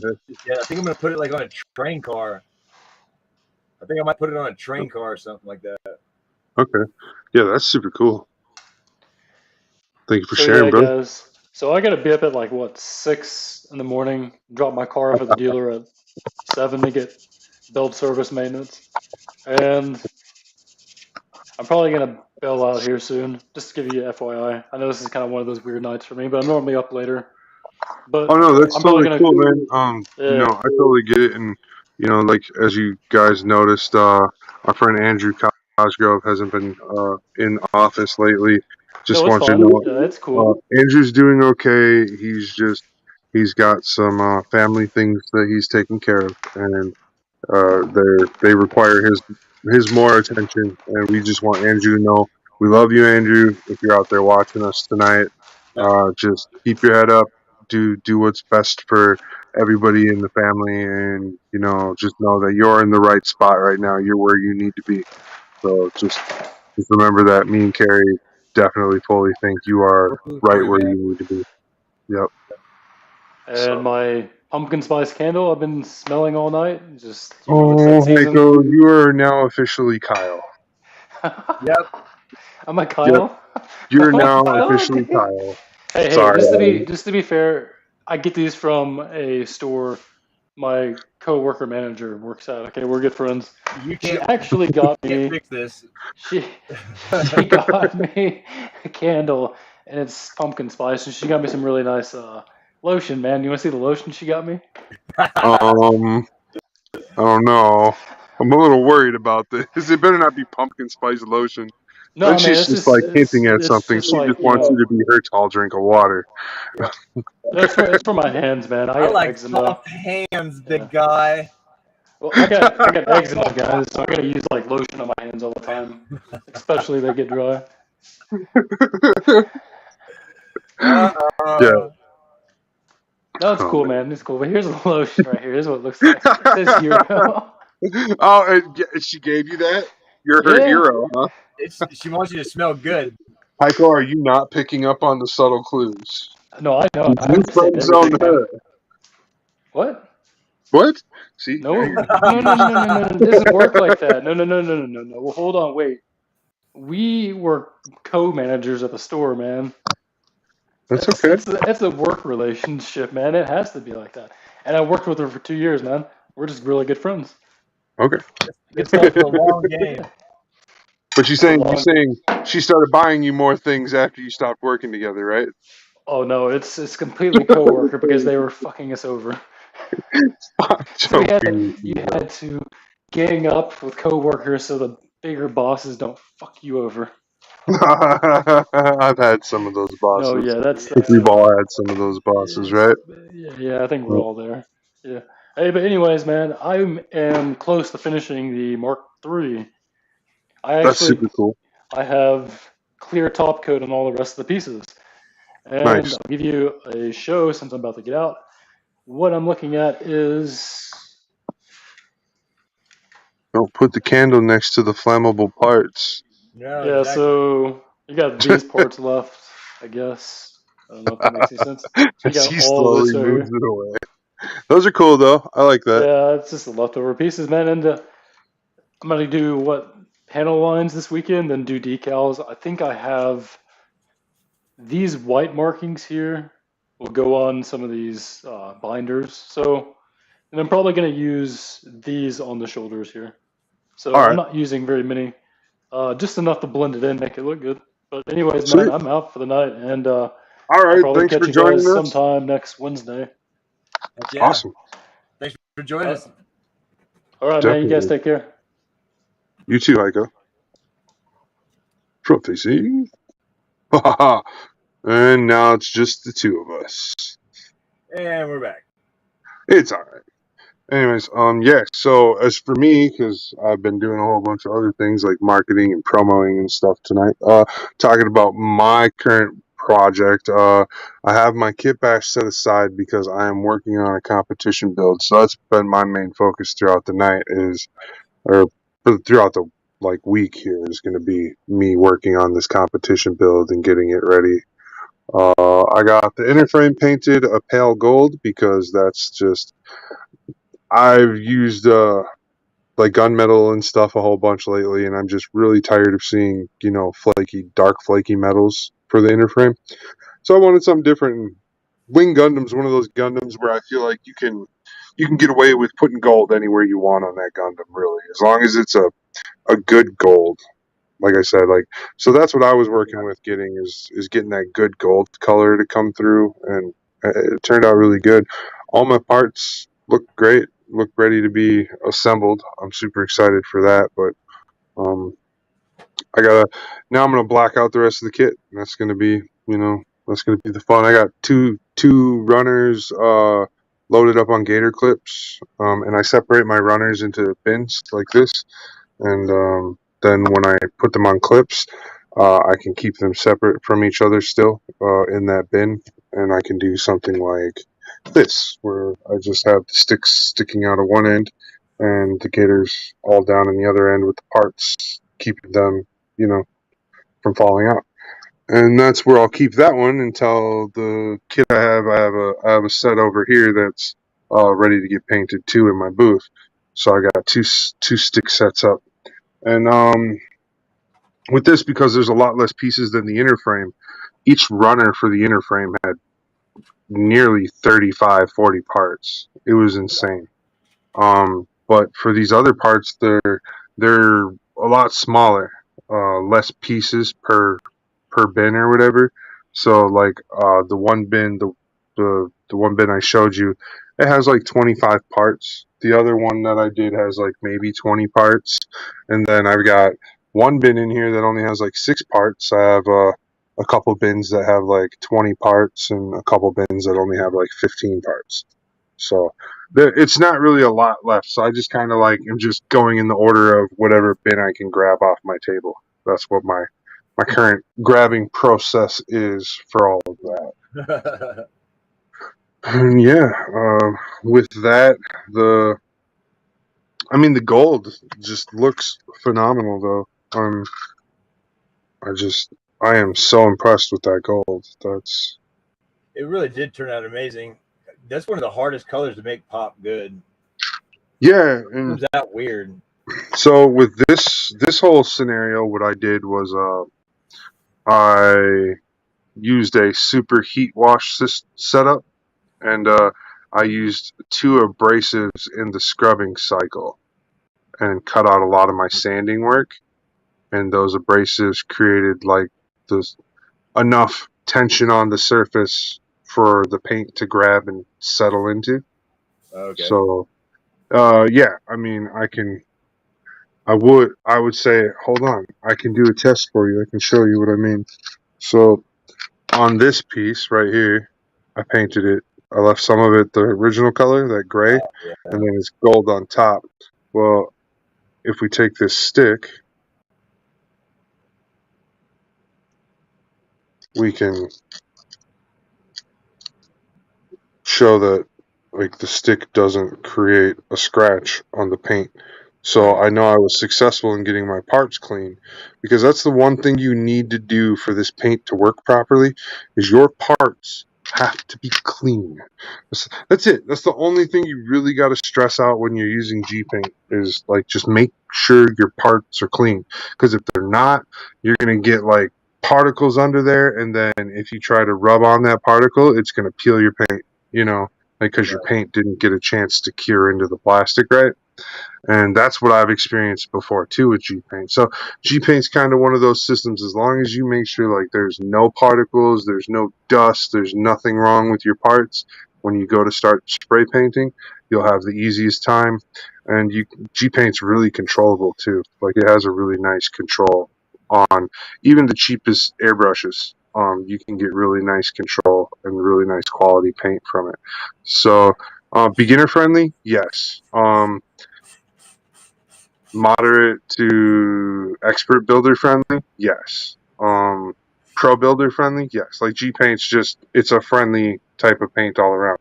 yet. I think I'm gonna put it like on a train car. I think I might put it on a train car or something like that. Okay. Yeah, that's super cool. Thank you for So sharing, yeah, brother. guys. So I gotta be up at like what 6 in the morning. Drop my car off at the dealer at 7 to get build service maintenance, and I'm probably gonna bail out here soon. Just to give you FYI. I know this is kind of one of those weird nights for me, but I'm normally up later. But Oh no, that's I'm probably totally gonna. cool, man. Yeah. I totally get it, and like as you guys noticed, our friend Andrew Cosgrove hasn't been in office lately. Just No, it's want you to fine. know, Yeah, it's cool. Andrew's doing okay. He's got some family things that he's taking care of, and they require his more attention. And we just want Andrew to know we love you, Andrew. If you're out there watching us tonight, just keep your head up. Do what's best for everybody in the family, and just know that you're in the right spot right now. You're where you need to be. So just remember that me and Carrie definitely fully think you are We're rooting for right you, where man. you need to be. Yep. And my pumpkin spice candle I've been smelling all night. Just, it's that Oh, season. Hiko, you are now officially Kyle. Yep. I'm a Yep. Kyle. You're Oh now my god. officially Kyle. Hey, Sorry. just to be fair, I get these from a store my co-worker manager works at. Okay, we're good friends. You She can't actually got me. fix this. She she got me a candle, and it's pumpkin spice, and she got me some really nice lotion. Man, you want to see the lotion she got me? I don't know. I'm a little worried about this. It better not be pumpkin spice lotion. No, Then man, she's it's just just like hinting at it's something. just She like just wants you to be her tall drink of water. it's for my hands, man. I I got like eczema. soft hands, big Yeah. guy. Well, I got eczema, guys, so I gotta use like lotion on my hands all the time, especially they get dry. Uh, Yeah. No, it's cool, man. It's cool. But here's the lotion right here. Here's what it looks like. It says hero. Oh, and she gave you that? You're her Yeah. hero, huh? she wants you to smell good. Heiko, are you not picking up on the subtle clues? No, I know. I You understand friend zoned everything, man. her. What? What? See? No, You no. It doesn't work like that. No. Well, hold on, wait. We were co-managers at the store, man. That's okay. It's a work relationship, man. It has to be like that. And I worked with her for 2 years, man. We're just really good friends. Okay. Good This stuff. is a long game. But you're It's a saying long. she started buying you more things after you stopped working together, right? Oh no, it's completely coworker because they were fucking us over. I'm So joking with you you, had to gang up with coworkers so the bigger bosses don't fuck you over. I've had some of those No, bosses. yeah, I think we've uh, all had some of those bosses, yeah, right? yeah, I think we're all there. Yeah. Hey, but anyways, man, I am close to finishing the Mark III. That's super cool. I have clear top coat on all the rest of the pieces. And Nice. I'll give you a show since I'm about to get out. What I'm looking at is Don't put the candle next to the flammable parts. No, yeah, exactly. so you got these parts left, I guess. I don't know if that makes any sense. So you As got he all slowly this right moves here. it away. Those are cool, though. I like that. Yeah, it's just the leftover pieces, man. And I'm gonna do what panel lines this weekend, then do decals. I think I have these white markings here will go on some of these binders. So, and I'm probably gonna use these on the shoulders here. So All I'm right. not using very many, just enough to blend it in, make it look good. But anyways, man, Sweet. I'm out for the night, and All I'll right. probably Thanks catch for you joining guys us. sometime next Wednesday. Heck yeah. Awesome. Thanks for joining us. All right, man. You guys Definitely. take care. You too, Heiko. Front facing. And now it's just the two of us. And we're back. It's all right. Anyways, yeah. So as for me, because I've been doing a whole bunch of other things like marketing and promoting and stuff tonight. Talking about my current project. I have my Kitbash set aside because I am working on a competition build. So that's been my main focus throughout the night throughout the week here is going to be me working on this competition build and getting it ready. I got the inner frame painted a pale gold because that's just I've used gunmetal and stuff a whole bunch lately, and I'm just really tired of seeing dark flaky metals for the inner frame. So I wanted something different. Wing Gundam's one of those Gundams where I feel like you can get away with putting gold anywhere you want on that Gundam, really, as long as it's a good gold. Like I said, so that's what I was working with getting is getting that good gold color to come through, and it turned out really good. All my parts look great, look ready to be assembled. I'm super excited for that, but I gotta now. I'm gonna black out the rest of the kit, and that's gonna be that's gonna be the fun. I got two runners loaded up on gator clips, and I separate my runners into bins like this, and then when I put them on clips, I can keep them separate from each other still in that bin, and I can do something like this, where I just have the sticks sticking out of one end, and the gators all down in the other end with the parts, keeping them, from falling out. And that's where I'll keep that one until the kit I have. I have a set over here that's ready to get painted too in my booth. So I got two stick sets up, and with this, because there's a lot less pieces than the inner frame, each runner for the inner frame had nearly 35, 40 parts. It was insane. But for these other parts, they're a lot smaller, less pieces per bin or whatever. So like the one bin, the one bin I showed you, it has like 25 parts. The other one that I did has like maybe 20 parts, and then I've got one bin in here that only has like 6 parts. I have a couple bins that have like 20 parts, and a couple bins that only have like 15 parts. So it's not really a lot left. So I just kind of like am just going in the order of whatever bin I can grab off my table. That's what my current grabbing process is for all of that. And yeah, with that, the gold just looks phenomenal though. I am so impressed with that gold. It really did turn out amazing. That's one of the hardest colors to make pop good. Yeah, It and comes out weird. so with this whole scenario, what I did was I used a super heat wash setup, and I used 2 abrasives in the scrubbing cycle and cut out a lot of my sanding work, and those abrasives created like this enough tension on the surface for the paint to grab and settle into. Okay. So yeah, I would say, hold on, I can do a test for you. I can show you what I mean. So on this piece right here, I painted it. I left some of it the original color, that gray, Yeah. and then it's gold on top. Well, if we take this stick, we can show that like the stick doesn't create a scratch on the paint. So I know I was successful in getting my parts clean, because that's the one thing you need to do for this paint to work properly is your parts have to be clean. That's it. That's the only thing you really got to stress out when you're using G paint is like just make sure your parts are clean, because if they're not, you're going to get like particles under there, and then if you try to rub on that particle, it's going to peel your paint, because your paint didn't get a chance to cure into the plastic right. And that's what I've experienced before too with G Paint. So G Paint's kind of one of those systems. As long as you make sure like there's no particles, there's no dust, there's nothing wrong with your parts, when you go to start spray painting, you'll have the easiest time. And G Paint's really controllable too. Like it has a really nice control on even the cheapest airbrushes. You can get really nice control and really nice quality paint from it. So beginner friendly, yes. Moderate to expert builder friendly, yes. Pro builder friendly, yes. Like G Paint's it's a friendly type of paint all around.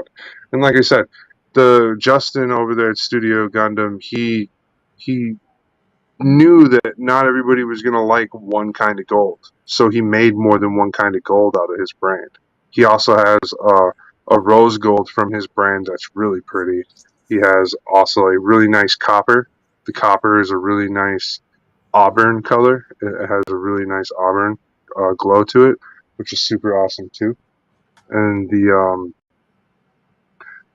And like I said, the Justin over there at Studio Gundam, he knew that not everybody was gonna like one kind of gold, so he made more than one kind of gold out of his brand. He also has a rose gold from his brand that's really pretty. He has also a really nice copper. The copper is a really nice auburn color. It has a really nice auburn glow to it, which is super awesome too. And the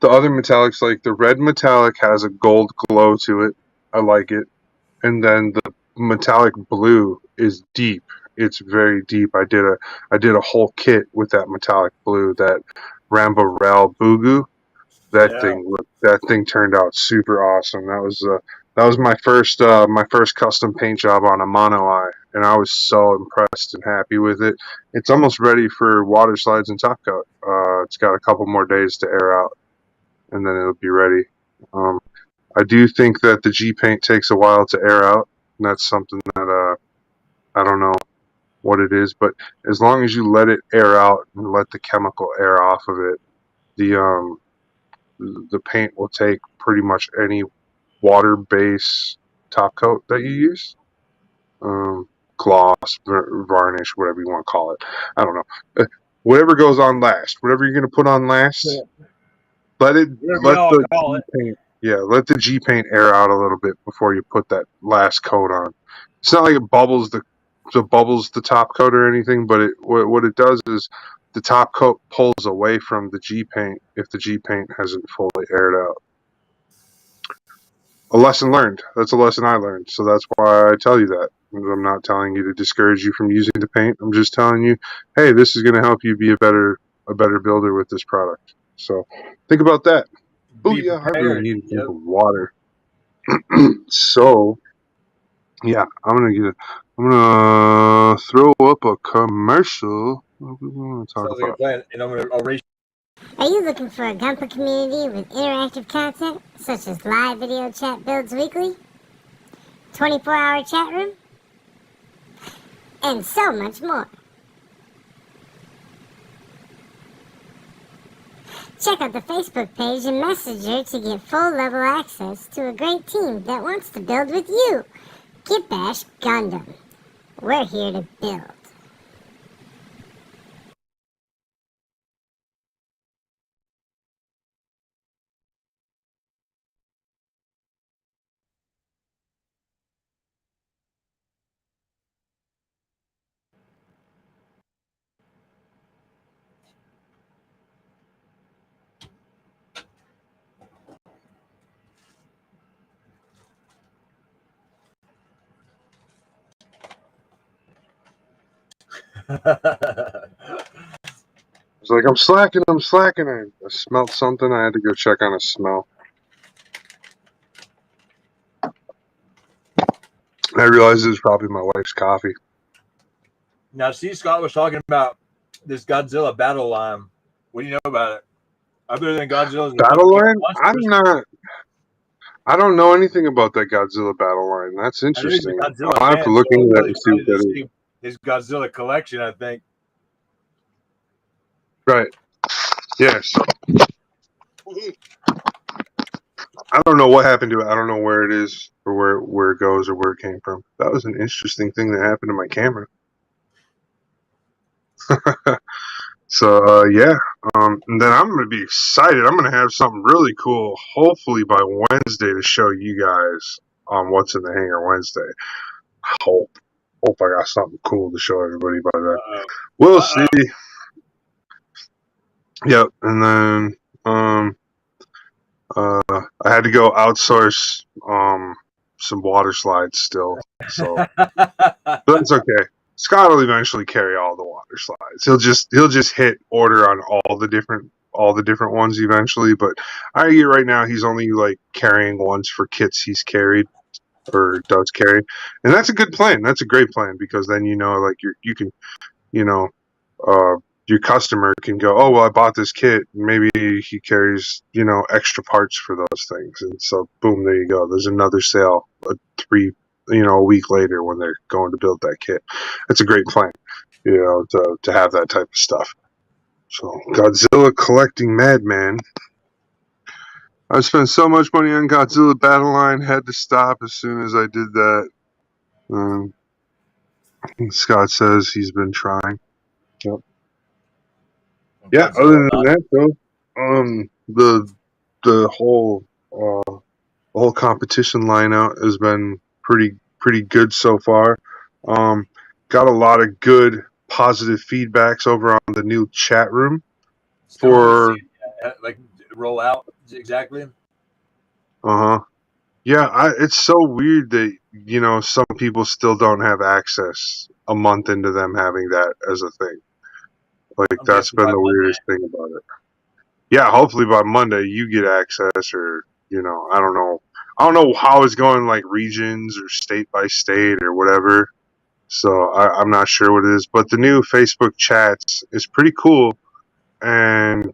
other metallics, like the red metallic, has a gold glow to it. I like it. And then the metallic blue is deep. It's very deep. I did a whole kit with that metallic blue, that Rambo Rel Bugu. That thing turned out super awesome. That was my first custom paint job on a mono eye, and I was so impressed and happy with it. It's almost ready for water slides and top coat. It's got a couple more days to air out, and then it'll be ready. I do think that the G paint takes a while to air out, and that's something that I don't know what it is, but as long as you let it air out and let the chemical air off of it, the paint will take pretty much any water-based top coat that you use. Gloss, varnish, whatever you want to call it. I don't know. Whatever goes on last, whatever you're going to put on last, let the G paint air out a little bit before you put that last coat on. It's not like it bubbles the top coat or anything, but what it does is the top coat pulls away from the G paint if the G paint hasn't fully aired out. A lesson learned. That's a lesson I learned. So that's why I tell you that. I'm not telling you to discourage you from using the paint. I'm just telling you, hey, this is going to help you be a better builder with this product. So think about that. Oh yeah, I really need a drink of water. So yeah, I'm gonna throw up a commercial. What we want to talk Sounds like a about? plan, and I'll race. Are you looking for a Gunpla community with interactive content, such as live video chat builds weekly, 24-hour chat room, and so much more? Check out the Facebook page and Messenger to get full-level access to a great team that wants to build with you. Kitbash Gundam. We're here to build. It's like I'm slacking. I smelled something. I had to go check on a smell. I realized it was probably my wife's coffee. Now, see, Scott was talking about this Godzilla battle line. What do you know about it? Other than Godzilla's Battle line? I don't know anything about that Godzilla battle line. That's interesting. I'll have to look into that and see what that is. His Godzilla collection, I think. Right. Yeah. So I don't know what happened to it. I don't know where it is or where it goes or where it came from. That was an interesting thing that happened to my camera. So yeah, and then I'm gonna be excited. I'm gonna have something really cool, hopefully by Wednesday, to show you guys on What's in the Hangar Wednesday. I hope I got something cool to show everybody by then. We'll see. Yep, and then I had to go outsource some water slides still, so but that's okay. Scott will eventually carry all the water slides. He'll just hit order on all the different ones eventually. But I get right now he's only like carrying ones for kits he's carried or does carry, and that's a good plan. That's a great plan because then like you can your customer can go, oh well, I bought this kit. Maybe he carries extra parts for those things, and so boom, there you go. There's another sale. A week later when they're going to build that kit. It's a great plan, to have that type of stuff. So Godzilla collecting madman. I spent so much money on Godzilla Battle Line, had to stop as soon as I did that. Scott says he's been trying. Yep. Yeah, other than that though, the whole competition lineup has been pretty good so far. Got a lot of good positive feedbacks over on the new chat room for like roll out exactly. Yeah, it's so weird that some people still don't have access a month into them having that as a thing. Like that's been the weirdest thing about it. Yeah, hopefully by Monday you get access, or I don't know how it's going, like regions or state by state or whatever. So I'm not sure what it is, but the new Facebook chats is pretty cool, and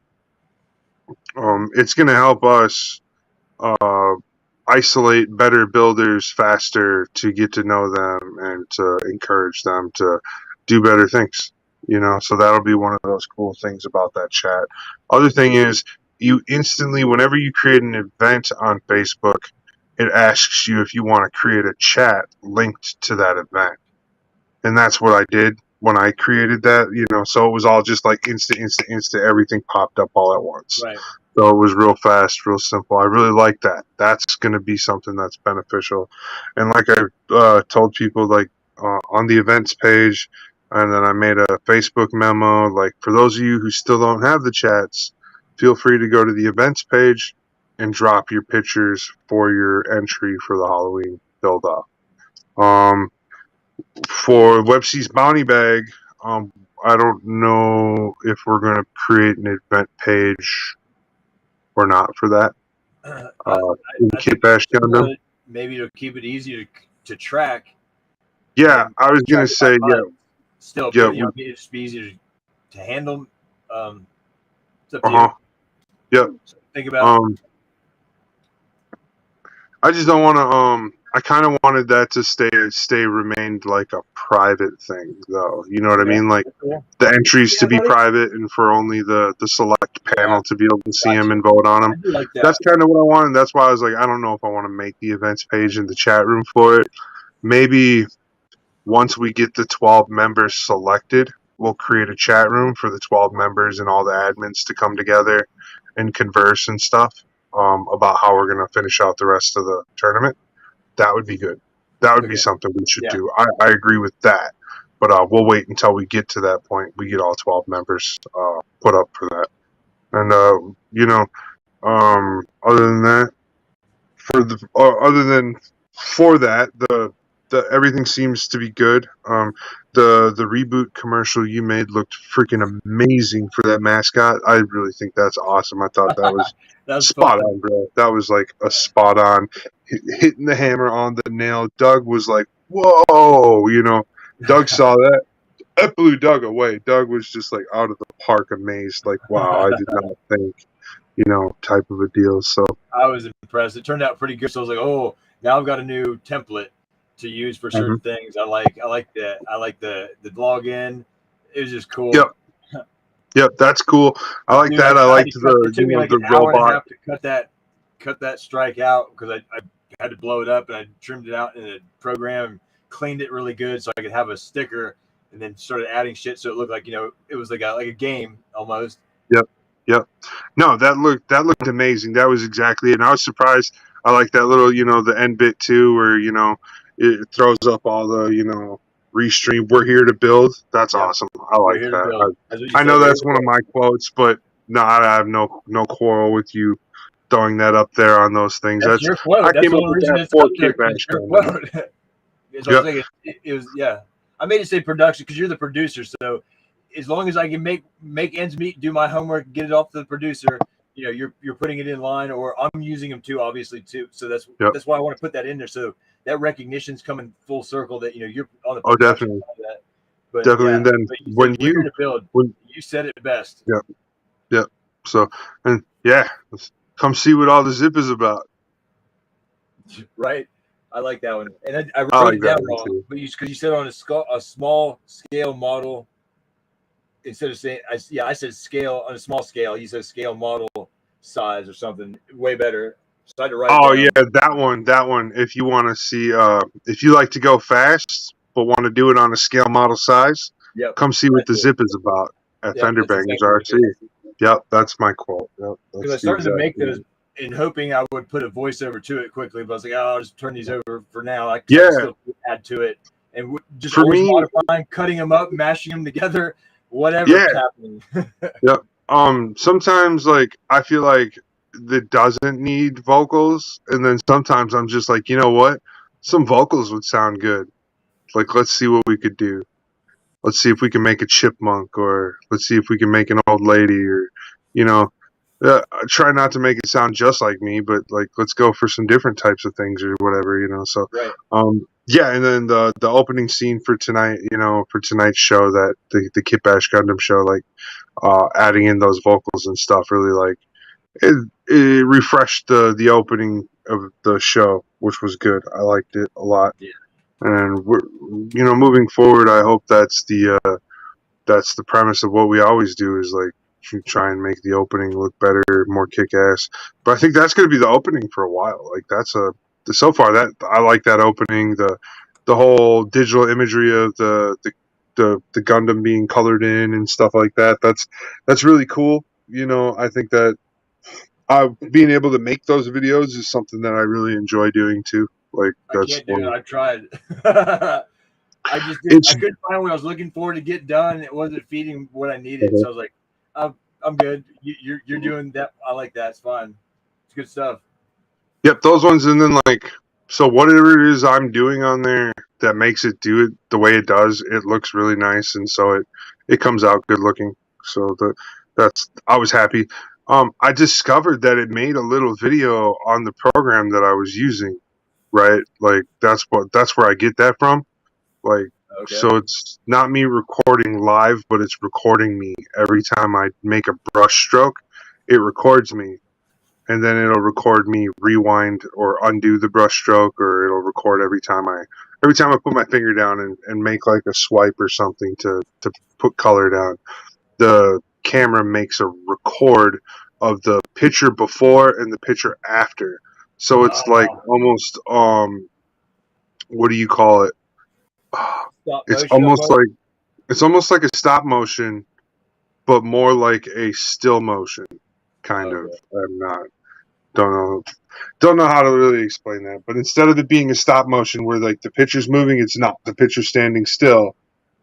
it's going to help us uh, isolate better builders faster to get to know them and to encourage them to do better things. So that'll be one of those cool things about that chat. Other thing is, you instantly, whenever you create an event on Facebook, it asks you if you want to create a chat linked to that event. And that's what I did when I created that, so it was all just like instant, everything popped up all at once. Right. So it was real fast, real simple. I really like that. That's going to be something that's beneficial. And like I told people, like on the events page, and then I made a Facebook memo, like for those of you who still don't have the chats, feel free to go to the events page and drop your pictures for your entry for the Halloween build-off. For Webc's Bounty Bag, I don't know if we're going to create an event page or not for that. I Kitbash Gundam. Maybe to keep it easier to track. Yeah, I was going to say, yeah. Still, yeah, it'd just be easier to handle. It's up to you. Yep. So think about. I just don't want to. I kind of wanted that to remained like a private thing, though. You know what I mean? Like the entries to be private and for only the select panel to be able to see them and vote on them. Like that. That's kind of what I wanted. That's why I was like, I don't know if I want to make the events page in the chat room for it. Maybe once we get the 12 members selected, we'll create a chat room for the 12 members and all the admins to come together and converse and stuff about how we're going to finish out the rest of the tournament. That would be good. That would be something we should do. I agree with that. But we'll wait until we get to that point. We get all 12 members put up for that. And, other than that, the everything seems to be good. The reboot commercial you made looked freaking amazing for that mascot. I really think that's awesome. I thought that was spot on, bro. That was like a spot on, hitting the hammer on the nail. Doug was like, whoa, Doug saw that. That blew Doug away. Doug was just like out of the park, amazed, like, wow, I did not think, type of a deal. So I was impressed. It turned out pretty good. So I was like, oh, now I've got a new template to use for certain things. I like that. I like the login. It was just cool. Yep, that's cool. I like that. I liked the robot. To cut that strike out because I had to blow it up and I trimmed it out in the program, cleaned it really good so I could have a sticker, and then started adding shit so it looked like it was like a game almost. Yep. No, that looked amazing. That was exactly it. And I was surprised. I like that little, the end bit too, where it throws up all the restream. We're here to build. That's awesome. I like that. I know that's one of my quotes, but no, I have no quarrel with you throwing that up there on those things. That's your quote. That's the only reason it's up there. It's your quote. It was I made it say production because you're the producer. So as long as I can make ends meet, do my homework, get it off to the producer, you're putting it in line, or I'm using them too, obviously too. So that's why I want to put that in there. So that recognition's coming full circle that you're on the definitely. That. But, definitely. And then when you said it best. Yep. So come see what all the zip is about. Right. I like that one, and I wrote it down wrong, but because you said on a small scale model. Instead of saying, I said scale on a small scale. You said scale model size or something. Way better. So I had to write that one. If you want to see, if you like to go fast but want to do it on a scale model size, come see what the zip is about at Fender Bangers RC. Yep, that's my quote. Because I started to make those in hoping I would put a voiceover to it quickly, but I was like, I'll just turn these over for now. I can still add to it and just always modifying, cutting them up, mashing them together. Whatever's happening. Sometimes I feel like it doesn't need vocals, and then sometimes I'm just like, you know what? Some vocals would sound good. Like, let's see what we could do. Let's see if we can make a chipmunk, or let's see if we can make an old lady, or try not to make it sound just like me, but like let's go for some different types of things or whatever, So Yeah, and then the opening scene for tonight, for tonight's show, that the Kitbash Gundam show, like adding in those vocals and stuff, really like it refreshed the opening of the show, which was good. I liked it a lot. Yeah. And we're, moving forward, I hope that's the premise of what we always do, is like try and make the opening look better, more kick-ass. But I think that's going to be the opening for a while. Like so far that I like that opening, the whole digital imagery of the Gundam being colored in and stuff like that. That's really cool. I think that being able to make those videos is something that I really enjoy doing too. Like I that's can't do it. I've tried. I just it's I couldn't find what I was looking for to get done. It wasn't feeding what I needed. So I was like, I'm good. You're doing that. I like that. It's fine. It's good stuff. Yep, those ones. And then so whatever it is I'm doing on there that makes it do it the way it does, it looks really nice, and so it comes out good looking. So I was happy. I discovered that it made a little video on the program that I was using, right? Like that's where I get that from. Like, Okay. so it's not me recording live, but it's recording me every time I make a brush stroke. It records me, and then it'll record me rewind or undo the brush stroke, or it'll record every time I put my finger down and make like a swipe or something to put color down. The camera makes a record of the picture before and the picture after. So it's like almost what do you call it? It's almost like a stop motion, but more like a still motion kind of. I'm not don't know how to really explain that, but instead of it being a stop motion where like the picture's moving, it's not. The picture's standing still,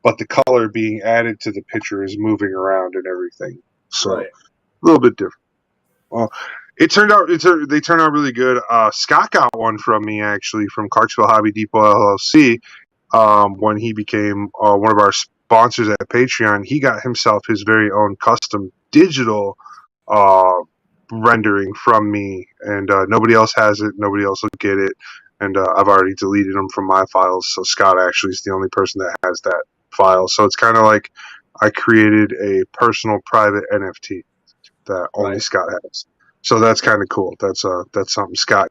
but the color being added to the picture is moving around and everything. So Right. a little bit different. Well, they turned out really good. Scott got one from me, actually, from Clarksville Hobby Depot LLC. When he became one of our sponsors at Patreon, he got himself his very own custom digital rendering from me, and nobody else has it. Nobody else will get it, and I've already deleted them from my files. So Scott actually is the only person that has that file. So it's kind of like I created a personal private NFT that only Scott has. So that's kind of cool. That's something Scott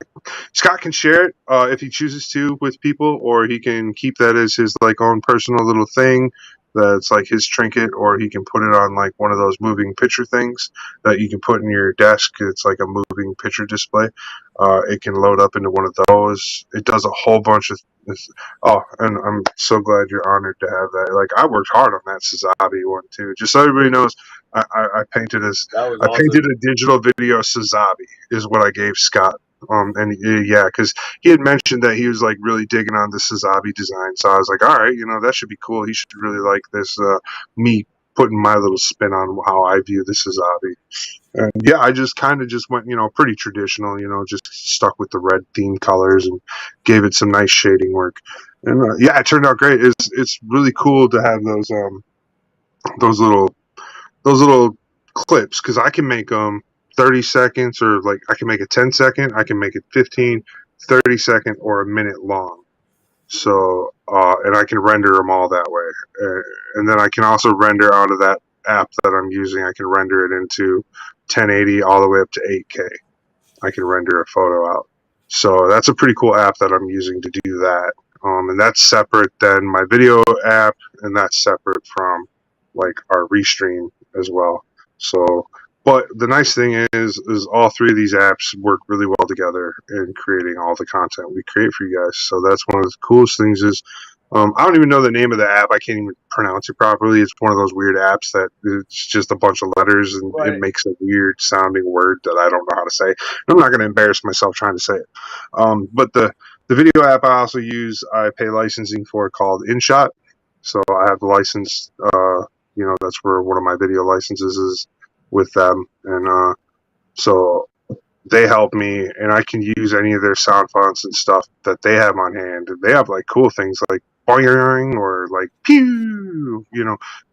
can share it if he chooses to with people, or he can keep that as his like own personal little thing that's like his trinket, or he can put it on like one of those moving picture things that you can put in your desk. It's like a moving picture display. It can load up into one of those. It does a whole bunch of and I'm so glad you're honored to have that. Like, I worked hard on that Sazabi one too. Just so everybody knows, I painted painted a digital video Sazabi is what I gave Scott. And yeah, because he had mentioned that he was like really digging on the Sazabi design. So I was like, all right, that should be cool. He should really like this. Me putting my little spin on how I view the Sazabi. And yeah, I just kind of just went, pretty traditional, just stuck with the red theme colors and gave it some nice shading work. And yeah, it turned out great. It's really cool to have those little clips, because I can make them 30 seconds, or like I can make it 10 second, I can make it 15, 30 second, or a minute long. So, and I can render them all that way. And then I can also render out of that app that I'm using. I can render it into 1080 all the way up to 8K. I can render a photo out. So that's a pretty cool app that I'm using to do that. And that's separate than my video app, and that's separate from like our Restream as well. So, but the nice thing is all three of these apps work really well together in creating all the content we create for you guys. So that's one of the coolest things is, I don't even know the name of the app. I can't even pronounce it properly. It's one of those weird apps that it's just a bunch of letters and it makes a weird sounding word that I don't know how to say. I'm not going to embarrass myself trying to say it. But the video app I also use, I pay licensing for, called InShot. So I have the license, that's where one of my video licenses is with them. And so they help me, and I can use any of their sound fonts and stuff that they have on hand. They have like cool things like boing or like pew,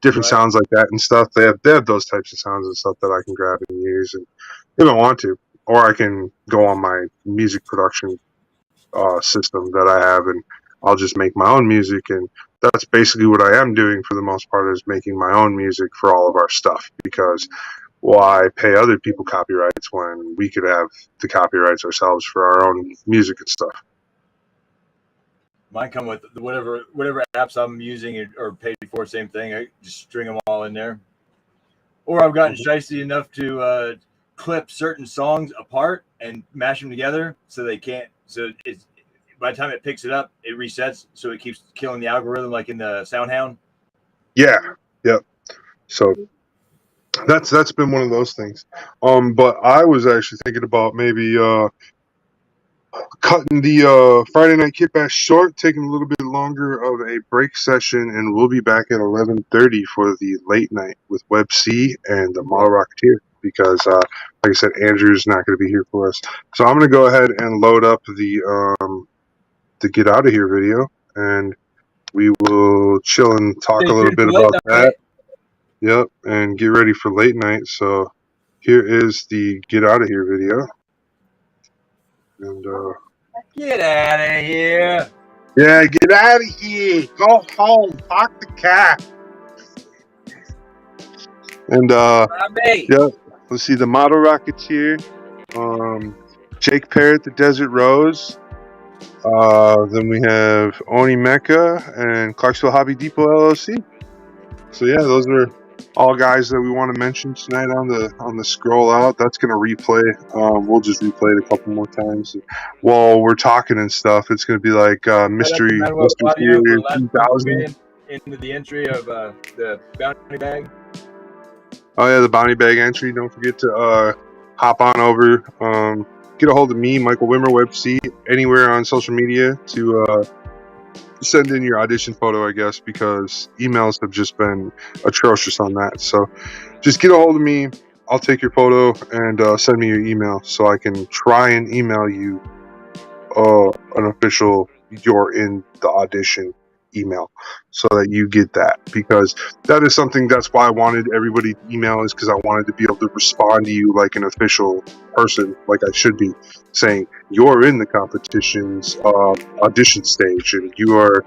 different sounds like that and stuff. They have those types of sounds and stuff that I can grab and use, and if I want to, or I can go on my music production system that I have and I'll just make my own music, and that's basically what I am doing for the most part, is making my own music for all of our stuff, because why pay other people copyrights when we could have the copyrights ourselves for our own music and stuff. Mine come with whatever apps I'm using or paid for, same thing. I just string them all in there. Or I've gotten shicey enough to clip certain songs apart and mash them together so they can't. So it's, by the time it picks it up, it resets, so it keeps killing the algorithm, like in the SoundHound. Yeah, yep. So that's been one of those things. But I was actually thinking about maybe cutting the Friday Night Kitbash short, taking a little bit longer of a break session, and we'll be back at 11:30 for the late night with Web C and the Model Rocketeer, because like I said, Andrew's not going to be here for us. So I'm going to go ahead and load up the Get Out of Here video, and we will chill and talk a little bit about that. Yep, and get ready for late night. So here is the Get Out of Here video. And get out of here. Yeah, get out of here. Go home. Park the car. And yeah, let's see, the Model Rocketeer, Jake Parrot, the Desert Rose. Then we have OniMecha and Clarksville Hobby Depot LLC. So yeah, those are all guys that we want to mention tonight on the scroll out. That's gonna replay. We'll just replay it a couple more times while we're talking and stuff. It's gonna be like Mystery Theater 2000 into the entry of the bounty bag. Oh yeah, the bounty bag entry. Don't forget to hop on over. Get a hold of me, Micheal Wimmer, Web C, anywhere on social media to send in your audition photo, I guess, because emails have just been atrocious on that. So just get a hold of me. I'll take your photo and send me your email so I can try and email you an official "you're in the audition" email, so that you get that, because that is something. That's why I wanted everybody to email, is because I wanted to be able to respond to you like an official person, like I should be, saying you're in the competition's audition stage, and you are,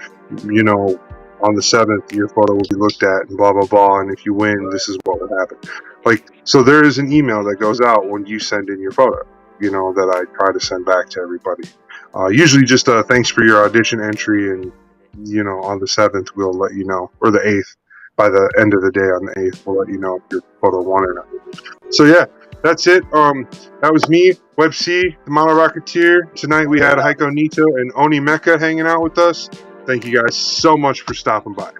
on the 7th, your photo will be looked at, and blah blah blah, and if you win, this is what will happen. Like, so there is an email that goes out when you send in your photo, that I try to send back to everybody. Usually just thanks for your audition entry, and on the 7th we'll let you know, or the 8th, by the end of the day on the 8th, we'll let you know if your photo won or not. So yeah, that's it. That was me, Web C, the Model Rocketeer. Tonight we had HikoNito and OniMecha hanging out with us. Thank you guys so much for stopping by.